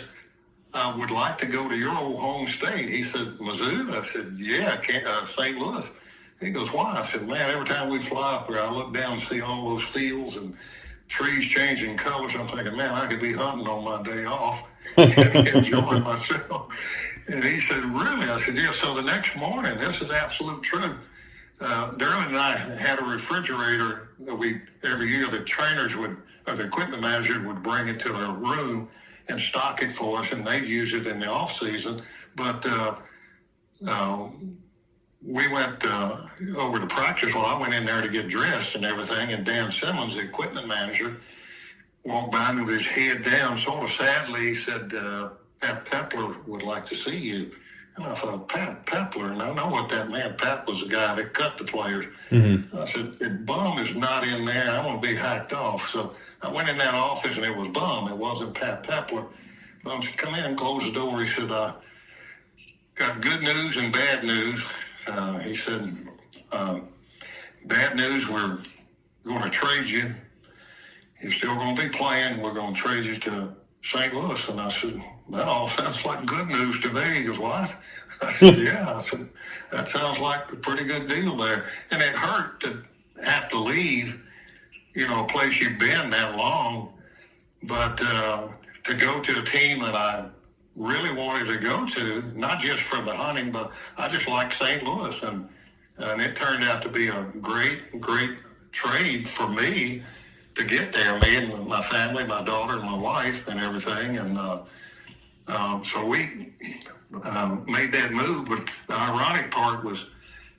I would like to go to your old home state. He said, "Mizzou?" I said, "Yeah, St. Louis." He goes, "Why?" I said, "Man, every time we fly up there, I look down and see all those fields and trees changing colors. I'm thinking, man, I could be hunting on my day off and enjoying myself." And he said, "Really?" I said, "Yeah." So the next morning, this is absolute truth. Derlin and I had a refrigerator that every year the trainers or the equipment manager would bring it to their room and stock it for us, and they'd use it in the off season. But we went over to practice. Well, I went in there to get dressed and everything, and Dan Simmons, the equipment manager, walked by me with his head down, sort of sadly. He said, "Pat Pepler would like to see you." And I thought, Pat Pepler, and I know what that meant. Pat was the guy that cut the players. Mm-hmm. I said, "If Bum is not in there, I want to be hacked off." So I went in that office, and it was Bum. It wasn't Pat Pepler. Bum said, "Come in and close the door." He said, "I got good news and bad news." He said, "Bad news, we're going to trade you. You're still going to be playing. We're going to trade you to St. Louis." And I said, "That all sounds like good news to me." He goes, "What?" I said, "Yeah." I said, "That sounds like a pretty good deal there." And it hurt to have to leave, a place you've been that long. But to go to a team that I really wanted to go to, not just for the hunting, but I just like St. Louis. And it turned out to be a great trade for me to get there, me and my family, my daughter and my wife and everything. And so we made that move. But the ironic part was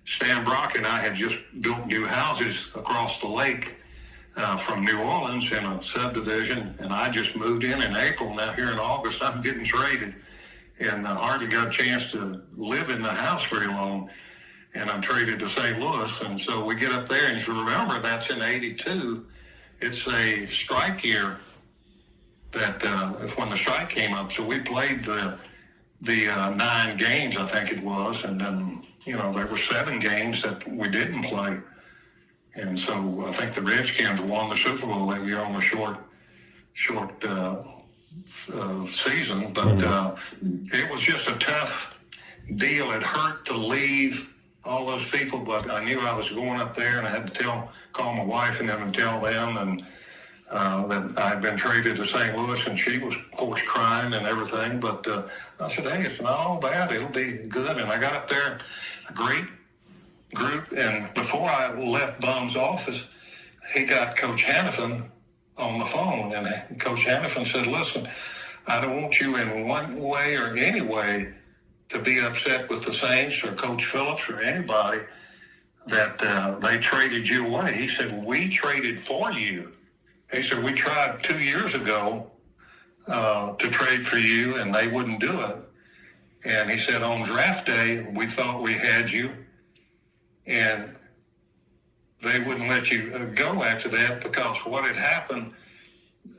Stan Brock and I had just built new houses across the lake from New Orleans in a subdivision, and I just moved in April. Now here in August, I'm getting traded, and hardly got a chance to live in the house very long, and I'm traded to St. Louis. And so we get up there, and if you remember, that's in '82. It's a strike year that when the strike came up. So we played the 9 games, I think it was, and then, there were 7 games that we didn't play. And so I think the Redskins won the Super Bowl that year on a short season. But it was just a tough deal. It hurt to leave all those people, but I knew I was going up there, and I had to call my wife and them and tell them, and that I'd been traded to St. Louis, and she was, of course, crying and everything. But I said, hey, it's not all bad. It'll be good. And I got up there, a great group. And before I left Bum's office, he got Coach Hannafin on the phone. And Coach Hannafin said, listen, I don't want you in one way or any way to be upset with the Saints or Coach Phillips or anybody that they traded you away. He said, we traded for you. He said, we tried 2 years ago to trade for you, and they wouldn't do it. And he said, on draft day, we thought we had you, and they wouldn't let you go after that because what had happened,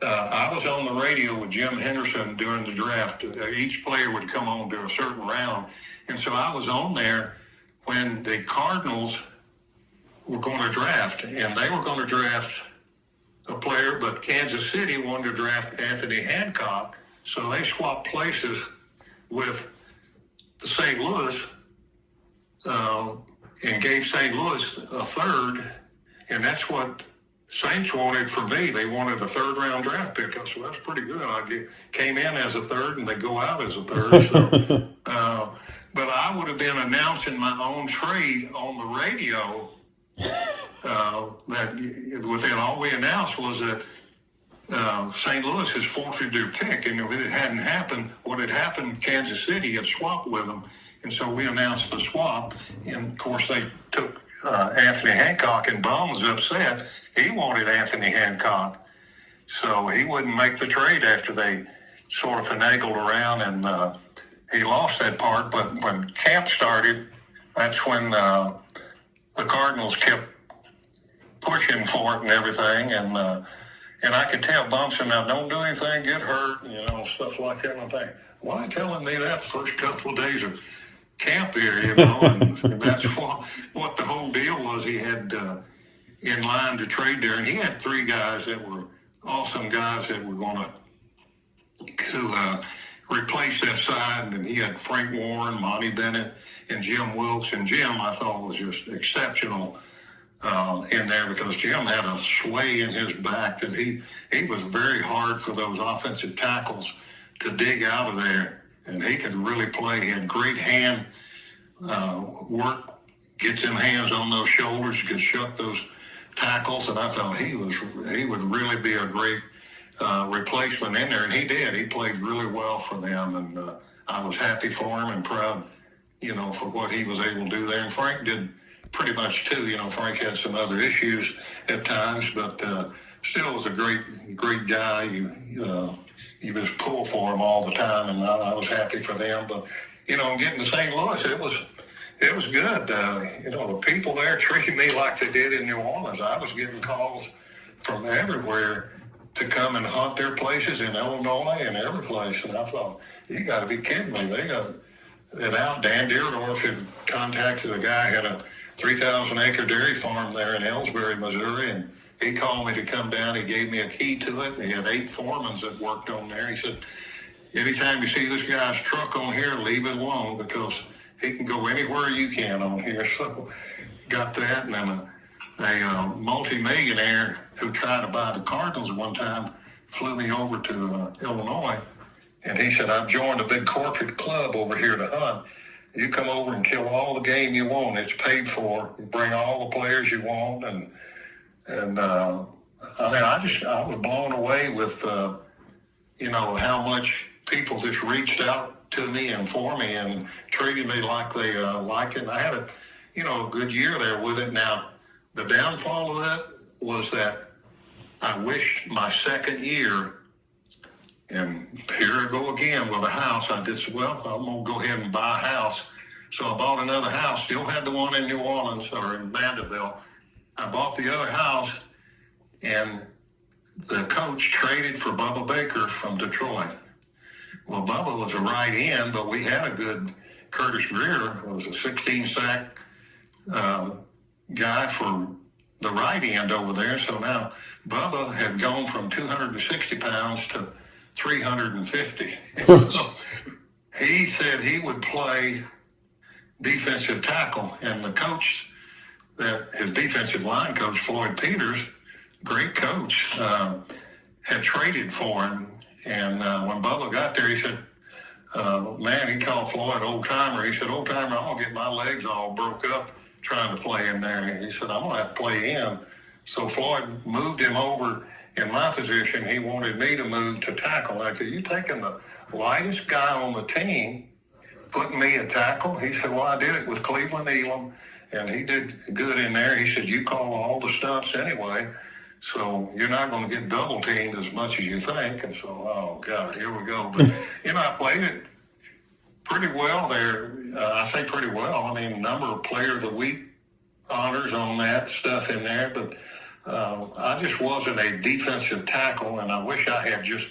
I was on the radio with Jim Henderson during the draft. Each player would come on to a certain round. And so I was on there when the Cardinals were going to draft, and they were going to draft a player, but Kansas City wanted to draft Anthony Hancock, so they swapped places with the St. Louis and gave St. Louis a third, and that's what Saints wanted for me. They wanted a third-round draft pick. So that's pretty good. I came in as a third, and they go out as a third. So, but I would have been announcing my own trade on the radio. That within all we announced was that St. Louis has forfeited their pick, and if it hadn't happened, what had happened, Kansas City had swapped with them, and so we announced the swap, and of course they took Anthony Hancock, and Bum was upset. He wanted Anthony Hancock, so he wouldn't make the trade after they sort of finagled around, and he lost that part. But when camp started, that's when the Cardinals kept pushing for it and everything, and I could tell Bum said, now don't do anything, get hurt, stuff like that. And I'm thinking, why telling me that the first couple of days of camp here, and that's what the whole deal was. He had in line to trade there, and he had 3 guys that were awesome guys that were going to replace that side, and he had Frank Warren, Monty Bennett, and Jim Wilkes, and Jim I thought was just exceptional in there because Jim had a sway in his back that he was very hard for those offensive tackles to dig out of there, and he could really play. He had great hand work, gets him hands on those shoulders, could shuck those tackles, and I thought he would really be a great replacement in there, and he did. He played really well for them, and I was happy for him and proud, for what he was able to do there. And Frank did pretty much too. Frank had some other issues at times, but still was a great guy. You just pull for him all the time, and I was happy for them. But getting to St. Louis, it was good. The people there treated me like they did in New Orleans. I was getting calls from everywhere to come and hunt their places in Illinois and every place. And I thought, you got to be kidding me. They got it out. Dan Deerdorf had contacted a guy who had a 3,000-acre dairy farm there in Ellsbury, Missouri, and he called me to come down. He gave me a key to it. He had 8 foremen that worked on there. He said, anytime you see this guy's truck on here, leave it alone because he can go anywhere you can on here. So got that. And then a multi-millionaire who tried to buy the Cardinals one time flew me over to Illinois, and he said, I've joined a big corporate club over here to hunt. You come over and kill all the game you want. It's paid for. You bring all the players you want. And I was blown away with, how much people just reached out to me and for me and treated me like they liked it. And I had a good year there with it. Now, the downfall of that was that I wished my second year, and here I go again with a house. I just, I'm going to go ahead and buy a house. So I bought another house, still had the one in New Orleans or in Mandeville. I bought the other house, and the coach traded for Bubba Baker from Detroit. Well, Bubba was a right end, but we had a good Curtis Greer, was a 16-sack guy for the right end over there. So now Bubba had gone from 260 pounds to 350. So he said he would play defensive tackle, and the coach, his defensive line coach, Floyd Peters, great coach, had traded for him. And when Bubba got there, he said, he called Floyd old timer. He said, old timer, I'm going to get my legs all broke up trying to play in there. And he said, I'm going to have to play in. So Floyd moved him over in my position. He wanted me to move to tackle. I said, you taking the lightest guy on the team, putting me at tackle? He said, well, I did it with Cleveland Elam, and he did good in there. He said, you call all the stunts anyway, so you're not going to get double teamed as much as you think. And so, oh, God, here we go. But, I played it pretty well there. I say pretty well. I mean, number of Player of the Week honors on that stuff in there. But I just wasn't a defensive tackle, and I wish I had just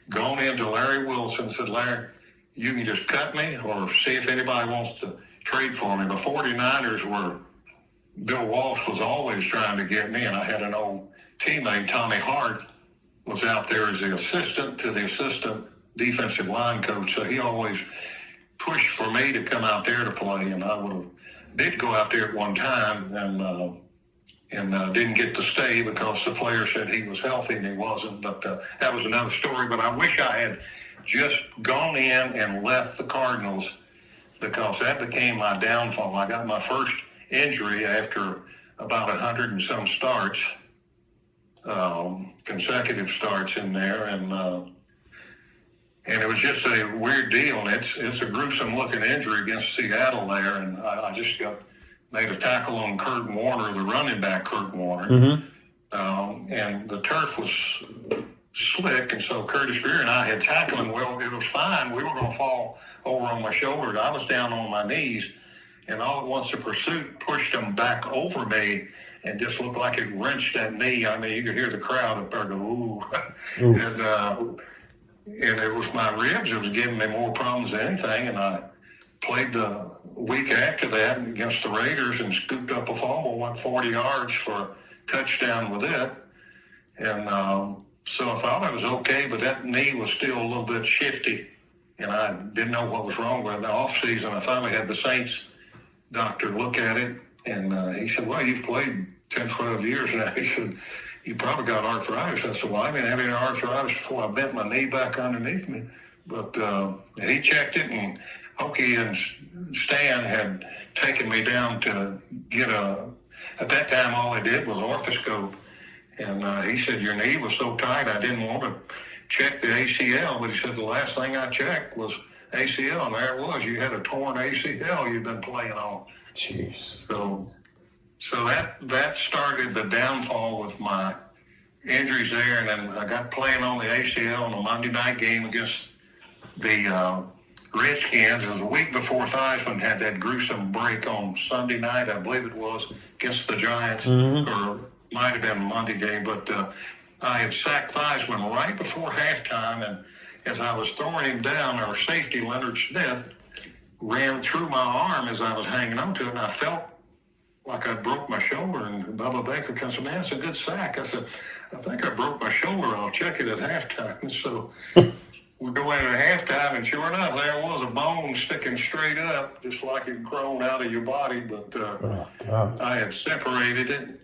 gone into Larry Wilson and said, Larry, you can just cut me or see if anybody wants to trade for me. The 49ers were, Bill Walsh was always trying to get me, and I had an old teammate, Tommy Hart, was out there as the assistant to the assistant defensive line coach. So he always pushed for me to come out there to play, and I did go out there at one time and didn't get to stay because the player said he was healthy and he wasn't. But that was another story. But I wish I had just gone in and left the Cardinals, because that became my downfall. I got my first injury after about 100 and some starts, consecutive starts in there, and it was just a weird deal. And it's a gruesome looking injury against Seattle there, and I just made a tackle on Kurt Warner, the running back Kurt Warner, and the turf was slick, and so Curtis Greer and I had tackled him. Well, it was fine. We were going to fall over on my shoulder. I was down on my knees, and all at once the pursuit pushed him back over me and just looked like it wrenched that knee. I mean, you could hear the crowd up there go, ooh. And it was my ribs. It was giving me more problems than anything, and I played the week after that against the Raiders and scooped up a fumble, went 40 yards for a touchdown with it. And so I thought I was okay, but that knee was still a little bit shifty, and I didn't know what was wrong with it. In the offseason, I finally had the Saints doctor look at it, and he said, well, you've played 10, 12 years now. He said, you probably got arthritis. I said, well, I didn't have any arthritis before I bent my knee back underneath me. But he checked it, and Hokey and Stan had taken me down to get at that time all they did was orthoscope. And he said, your knee was so tight, I didn't want to check the ACL. But he said, the last thing I checked was ACL. And there it was. You had a torn ACL you'd been playing on. Jeez. So that started the downfall with my injuries there. And then I got playing on the ACL in a Monday night game against the Redskins. It was a week before Theismann had that gruesome break on Sunday night, I believe it was, against the Giants, or might have been a Monday game. But I had sacked Theismann right before halftime, and as I was throwing him down, our safety, Leonard Smith, ran through my arm as I was hanging on to it, and I felt like I broke my shoulder. And Bubba Baker comes, man, it's a good sack. I said, I think I broke my shoulder. I'll check it at halftime. And so we go in at halftime, and sure enough, there was a bone sticking straight up, just like it grown out of your body. But I had separated it,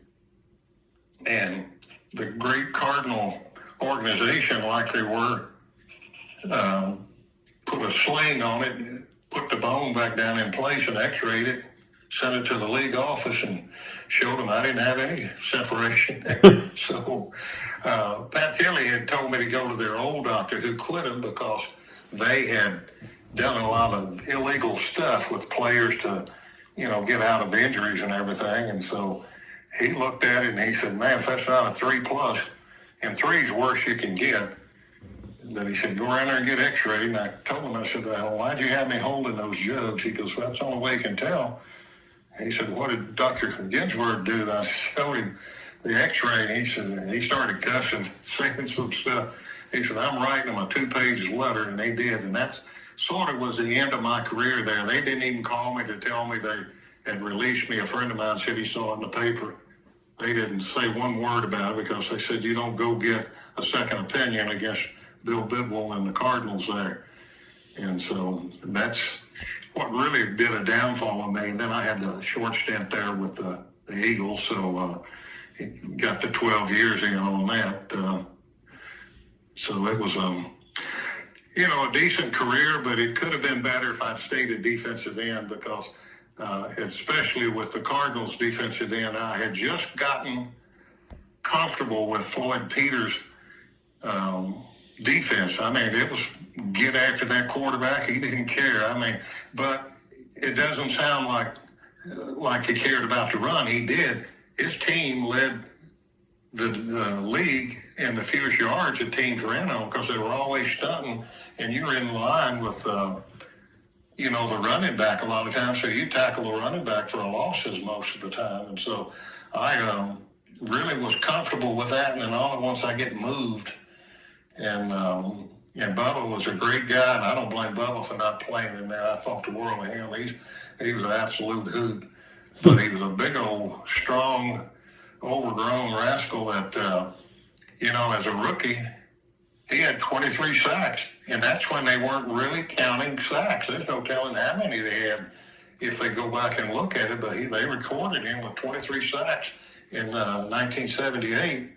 and the great Cardinal organization, like they were, put a sling on it, put the bone back down in place, and x-rayed it, sent it to the league office, and showed them I didn't have any separation. So Pat Tilley had told me to go to their old doctor who quit him because they had done a lot of illegal stuff with players to get out of injuries and everything. And so he looked at it and he said, man, if that's not a 3+, and 3's worse you can get, then he said, go around there and get x-rayed. And I told him, I said, well, why'd you have me holding those jugs? He goes, well, that's the only way you can tell. And he said, what did Dr. Ginsburg do? And I showed him the x-ray, and he started cussing, saying some stuff. He said, I'm writing him a 2-page letter, and they did. And that sort of was the end of my career there. They didn't even call me to tell me they had released me. A friend of mine said he saw it in the paper. They didn't say one word about it because they said, you don't go get a second opinion against Bill Bidwell and the Cardinals there. And so that's what really did a downfall on me. And then I had a short stint there with the Eagles, so got the 12 years in on that. So it was, a decent career, but it could have been better if I'd stayed at defensive end because, especially with the Cardinals defensive end, I had just gotten comfortable with Floyd Peters' defense. I mean, it was get after that quarterback. He didn't care. But it doesn't sound like he cared about the run. He did. His team led the league in the fewest yards that teams ran on because they were always stunting, and you were in line with, the running back a lot of times. So you tackle the running back for losses most of the time. And so I really was comfortable with that. And then all at once I get moved. And Bubba was a great guy, and I don't blame Bubba for not playing in there. I thought the world of him. He was an absolute hoot. But he was a big old, strong, overgrown rascal that, as a rookie, he had 23 sacks. And that's when they weren't really counting sacks. There's no telling how many they had if they go back and look at it. But they recorded him with 23 sacks in 1978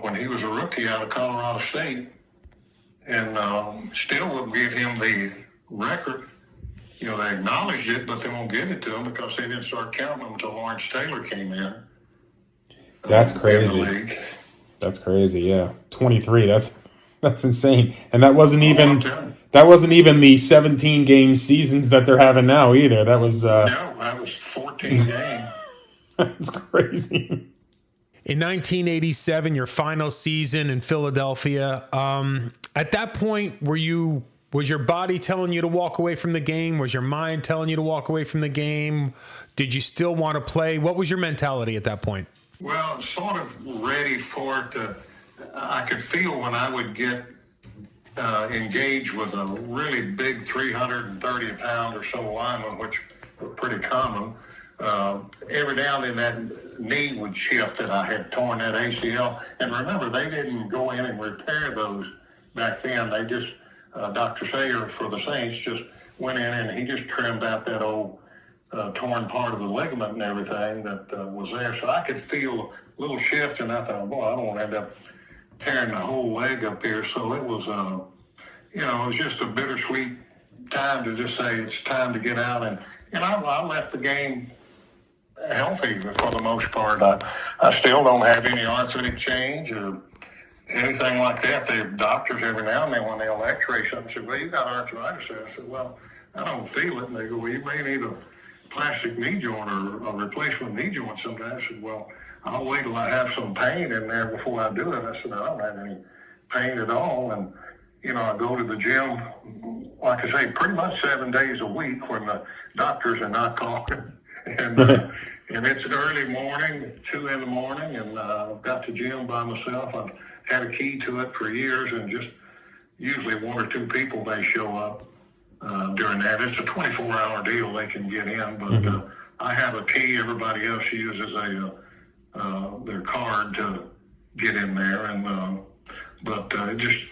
when he was a rookie out of Colorado State. And still wouldn't give him the record. They acknowledged it, but they won't give it to him because they didn't start counting them until Lawrence Taylor came in. That's crazy. In the league. That's crazy. Yeah, 23. That's insane. And that wasn't even the 17 game seasons that they're having now either. That was no, that was 14 games. That's crazy. In 1987, your final season in Philadelphia. At that point, was your body telling you to walk away from the game? Was your mind telling you to walk away from the game? Did you still want to play? What was your mentality at that point? Well, sort of ready for it. I could feel when I would get engaged with a really big 330-pound or so lineman, which were pretty common. Every now and then that knee would shift that I had torn that ACL. And remember, they didn't go in and repair those back then. They just, Dr. Sayer for the Saints just went in and he just trimmed out that old torn part of the ligament and everything that was there. So I could feel a little shift, and I thought, boy, I don't want to end up tearing the whole leg up here. So it was, it was just a bittersweet time to just say it's time to get out. And I left the game healthy for the most part. I still don't have any arthritic change or anything like that. The doctors every now and then when they'll x-ray something say, well, you got arthritis. I said, well, I don't feel it. And they go, well, you may need a plastic knee joint or a replacement knee joint sometime. I said, well, I'll wait till I have some pain in there before I do it. I said, I don't have any pain at all. And, I go to the gym, like I say, pretty much 7 days a week when the doctors are not calling. And it's early morning, 2 in the morning, and I've got the gym by myself. I've had a key to it for years, and just usually 1 or 2 people may show up during that. It's a 24-hour deal they can get in, but I have a key. Everybody else uses their card to get in there, and but just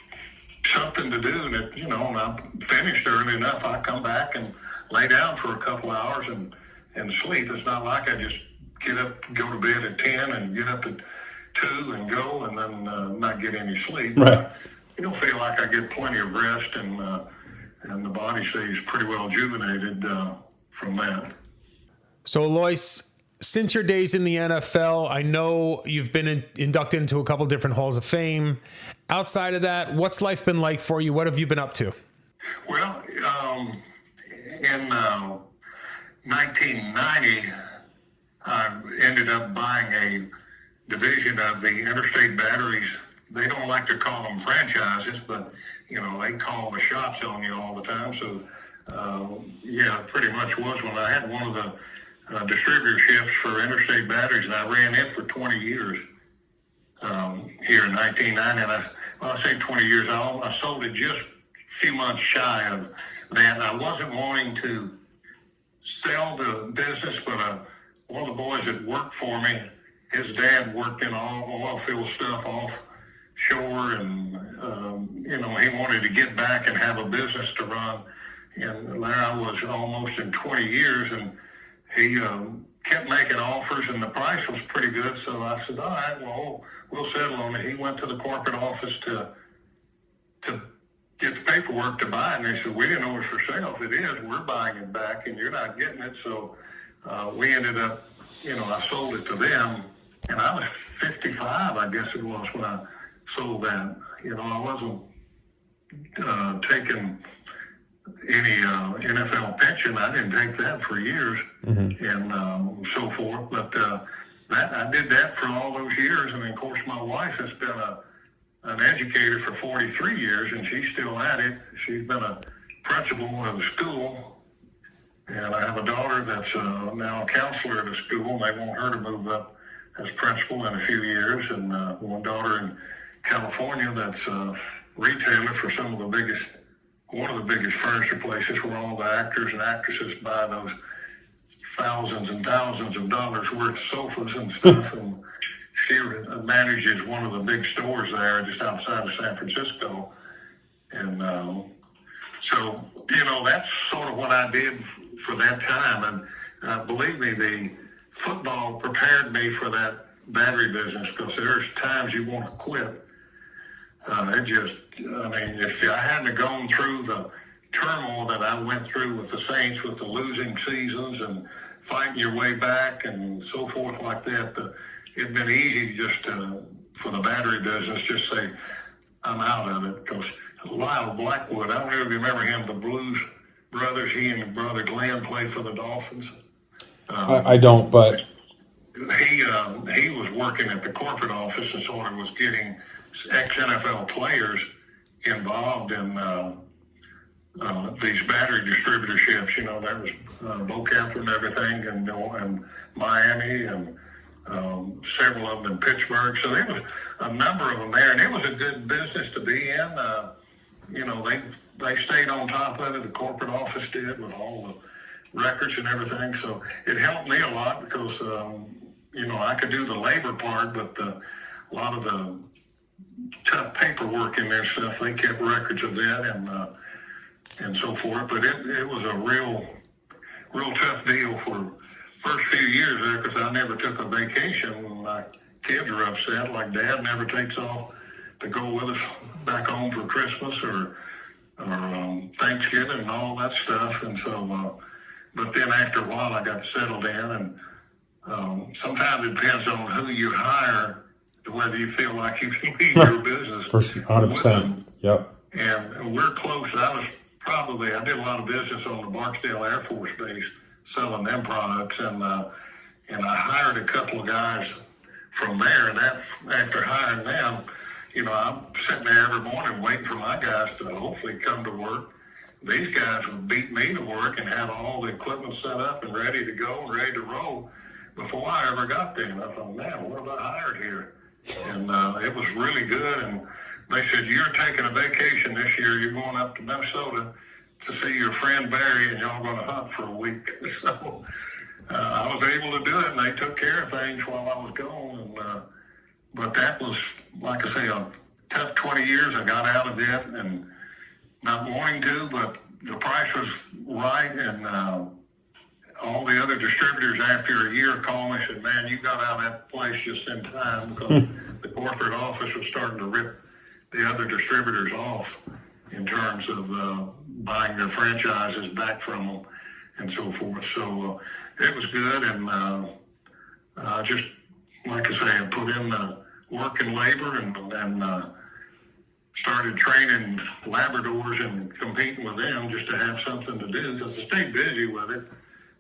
something to do that, and I'm finished early enough. I come back and lay down for a couple hours and sleep. It's not like I just get up, go to bed at 10 and get up at 2 and go and then not get any sleep. Right. I feel like I get plenty of rest and the body stays pretty well rejuvenated from that. So, Elois, since your days in the NFL, I know you've been inducted into a couple different halls of fame. Outside of that, what's life been like for you? What have you been up to? Well, in 1990, I ended up buying a division of the Interstate Batteries. They don't like to call them franchises, but, they call the shots on you all the time. So, it pretty much was when I had one of the distributorships for Interstate Batteries, and I ran it for 20 years here in 1990. And I say 20 years, I sold it just a few months shy of that. I wasn't wanting to sell the business, but one of the boys that worked for me, his dad worked in all oil field stuff offshore, and he wanted to get back and have a business to run. And there I was almost in 20 years, and he kept making offers, and the price was pretty good. So I said, all right, well, we'll settle on it. He went to the corporate office to get the paperwork to buy it, and they said, we didn't know it was for sale. If it is, we're buying it back, and you're not getting it. So we ended up, I sold it to them, and I was 55, I guess it was, when I sold that. I wasn't taking any NFL pension. I didn't take that for years, and so forth. But I did that for all those years, and of course my wife has been an educator for 43 years, and she's still at it. She's been a principal of a school, and I have a daughter that's now a counselor at a school, and they want her to move up as principal in a few years, and one daughter in California that's a retailer for one of the biggest furniture places where all the actors and actresses buy those thousands and thousands of dollars worth of sofas and stuff. And she manages one of the big stores there just outside of San Francisco. And so, that's sort of what I did for that time. And believe me, the football prepared me for that battery business, because there's times you want to quit. If I hadn't gone through the turmoil that I went through with the Saints, with the losing seasons and fighting your way back and so forth like that, it'd been easy just for the battery business, just say, I'm out of it. Because Lyle Blackwood, I don't know if you remember him, the Blues Brothers, he and brother Glenn played for the Dolphins. I don't, but he was working at the corporate office and sort of was getting ex-NFL players involved in these battery distributorships. There was Bo Kepler and everything, and Miami, and several of them in Pittsburgh. So there was a number of them there, and it was a good business to be in. They stayed on top of it. The corporate office did, with all the records and everything. So it helped me a lot, because I could do the labor part, but a lot of the tough paperwork in their stuff, they kept records of that and so forth. But it was a real tough deal for first few years there, because I never took a vacation when my kids were upset. Like Dad never takes off to go with us back home for Christmas or Thanksgiving and all that stuff. And so, but then after a while I got settled in, and sometimes it depends on who you hire, whether you feel like you can leave your business. 100%. Yep. And we're close. I did a lot of business on the Barksdale Air Force Base, selling them products, and I hired a couple of guys from there. And after hiring them, I'm sitting there every morning waiting for my guys to hopefully come to work. These guys would beat me to work and have all the equipment set up and ready to go and ready to roll before I ever got there. And I thought, man, what have I hired here? And it was really good. And they said, you're taking a vacation this year. You're going up to Minnesota to see your friend Barry, and y'all going to hunt for a week. So I was able to do it, and they took care of things while I was gone. And but that was, like I say, a tough 20 years. I got out of it, and not wanting to, but the price was right. And all the other distributors after a year called me and said, man, you got out of that place just in time, because the corporate office was starting to rip the other distributors off in terms of buying their franchises back from them and so forth. So it was good. And just, like I say, I put in work and labor, and started training Labradors and competing with them just to have something to do, because I stayed busy with it.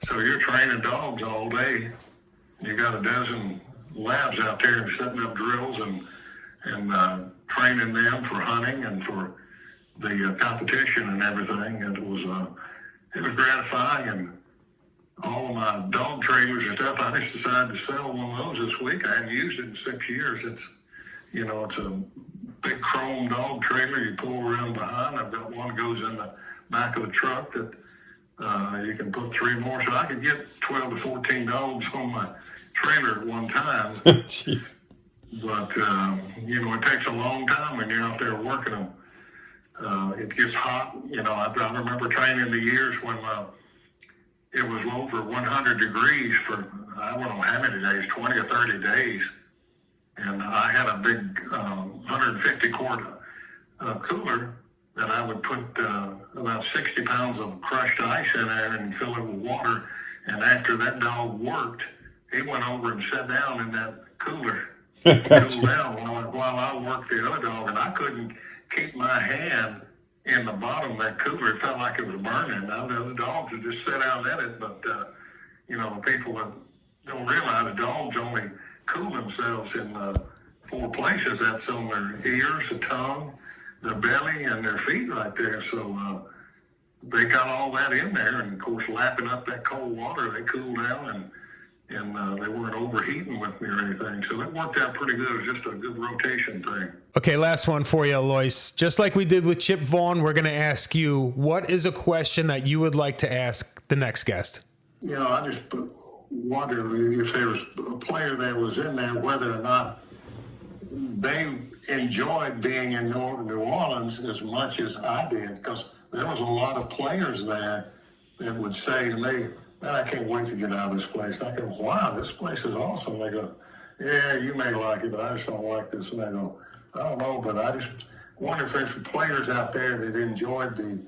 So you're training dogs all day. You got a dozen labs out there and setting up drills and training them for hunting and for the competition and everything. And it was gratifying. And all of my dog trailers and stuff, I just decided to sell one of those this week. I hadn't used it in 6 years. It's a big chrome dog trailer you pull around behind. I've got one that goes in the back of the truck that you can put 3 more. So I could get 12 to 14 dogs on my trailer at one time. Jeez. But, it takes a long time when you're out there working them. It gets hot. I remember training the years when it was over 100 degrees for, I don't know how many days, 20 or 30 days. And I had a big 150 quart cooler that I would put about 60 pounds of crushed ice in there and fill it with water. And after that dog worked, he went over and sat down in that cooler, Gotcha. cooled down while I worked the other dog. And I couldn't keep my hand in the bottom of that cooler. It felt like it was burning. Now the other dogs would just sit down in it. But, the people that don't realize dogs only cool themselves in 4 places. That's on their ears, the tongue, the belly, and their feet right there. So they got all that in there, and of course, lapping up that cold water, they cooled down, and they weren't overheating with me or anything. So it worked out pretty good. It was just a good rotation thing. Okay, last one for you, Elois. Just like we did with Chip Vaughn, we're going to ask you, what is a question that you would like to ask the next guest? I just wonder if there was a player that was in there, whether or not they enjoyed being in New Orleans as much as I did, because there was a lot of players there that would say to me, "Man, I can't wait to get out of this place." And I go, "Wow, this place is awesome." They go, "Yeah, you may like it, but I just don't like this." And I go, "I don't know, but I just wonder if there's players out there that enjoyed the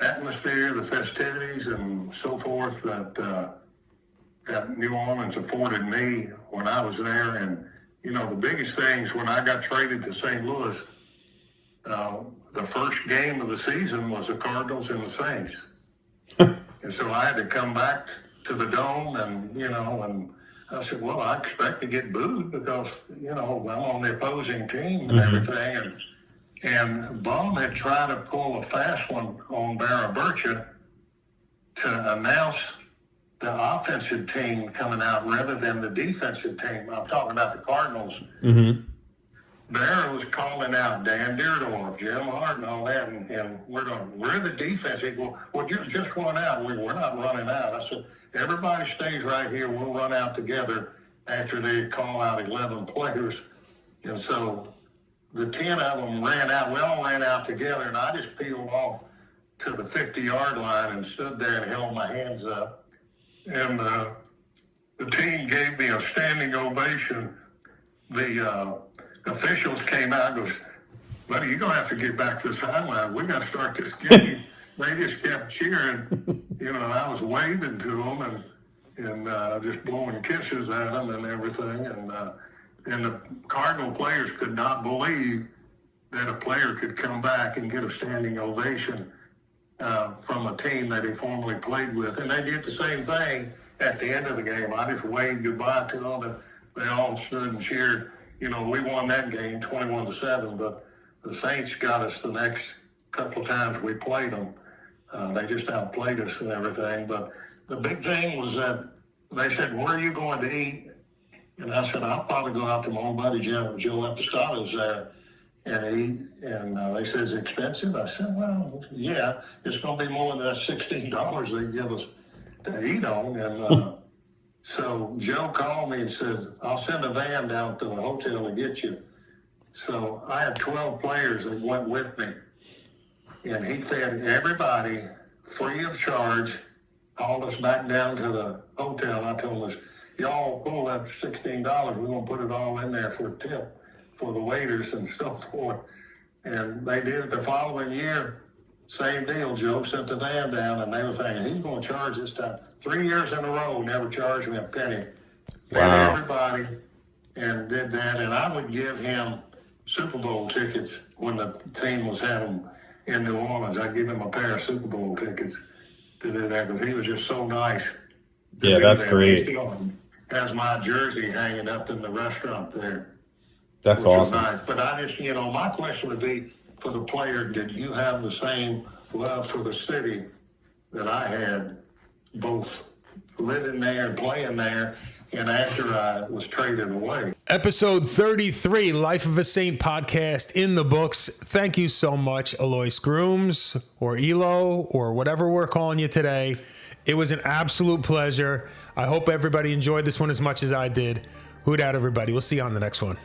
atmosphere, the festivities, and so forth that New Orleans afforded me when I was there." And, the biggest things when I got traded to St. Louis, the first game of the season was the Cardinals and the Saints. And so I had to come back to the Dome and I said, well, I expect to get booed because, I'm on the opposing team and everything. And Baum had tried to pull a fast one on Barabercha to announce the offensive team coming out rather than the defensive team. I'm talking about the Cardinals. Mm-hmm. Barra was calling out Dan Dierdorf, Jim Harden, all that, and we're the defense. He goes, well, you're just run out. We're not running out. I said, everybody stays right here. We'll run out together after they call out 11 players. And so the 10 of them ran out. We all ran out together, and I just peeled off to the 50-yard line and stood there and held my hands up. And the team gave me a standing ovation. The officials came out and goes, buddy, you're going to have to get back to the sideline. We got to start this game. They just kept cheering, and I was waving to them and just blowing kisses at them and everything. And the Cardinal players could not believe that a player could come back and get a standing ovation from a team that he formerly played with. And they did the same thing at the end of the game. I just waved goodbye to them, and they all stood and cheered. We won that game 21-7, but the Saints got us the next couple of times we played them. They just outplayed us and everything. But the big thing was that they said, where are you going to eat? And I said, I'll probably go out to my old buddy Joe Epistato's there and eat. And they said, it's expensive? I said, well, yeah, it's going to be more than that $16 they give us to eat on. And so Joe called me and said, I'll send a van down to the hotel to get you. So I had 12 players that went with me. And he fed everybody free of charge, hauled us back down to the hotel. I told us, y'all pull that $16. We're going to put it all in there for a tip for the waiters and so forth. And they did it the following year. Same deal. Joe sent the van down, and they were thinking, he's going to charge this time. 3 years in a row, never charged me a penny. Fed everybody and did that. And I would give him Super Bowl tickets when the team was having in New Orleans. I'd give him a pair of Super Bowl tickets to do that because he was just so nice. Yeah, that's great. He still has my jersey hanging up in the restaurant there. That's which awesome. was nice. But I just, my question would be for the player, did you have the same love for the city that I had, both living there and playing there, and after I was traded away? Episode 33, Life of a Saint podcast in the books. Thank you so much, Elois Grooms, or Elo, or whatever we're calling you today. It was an absolute pleasure. I hope everybody enjoyed this one as much as I did. Hoot out, everybody. We'll see you on the next one.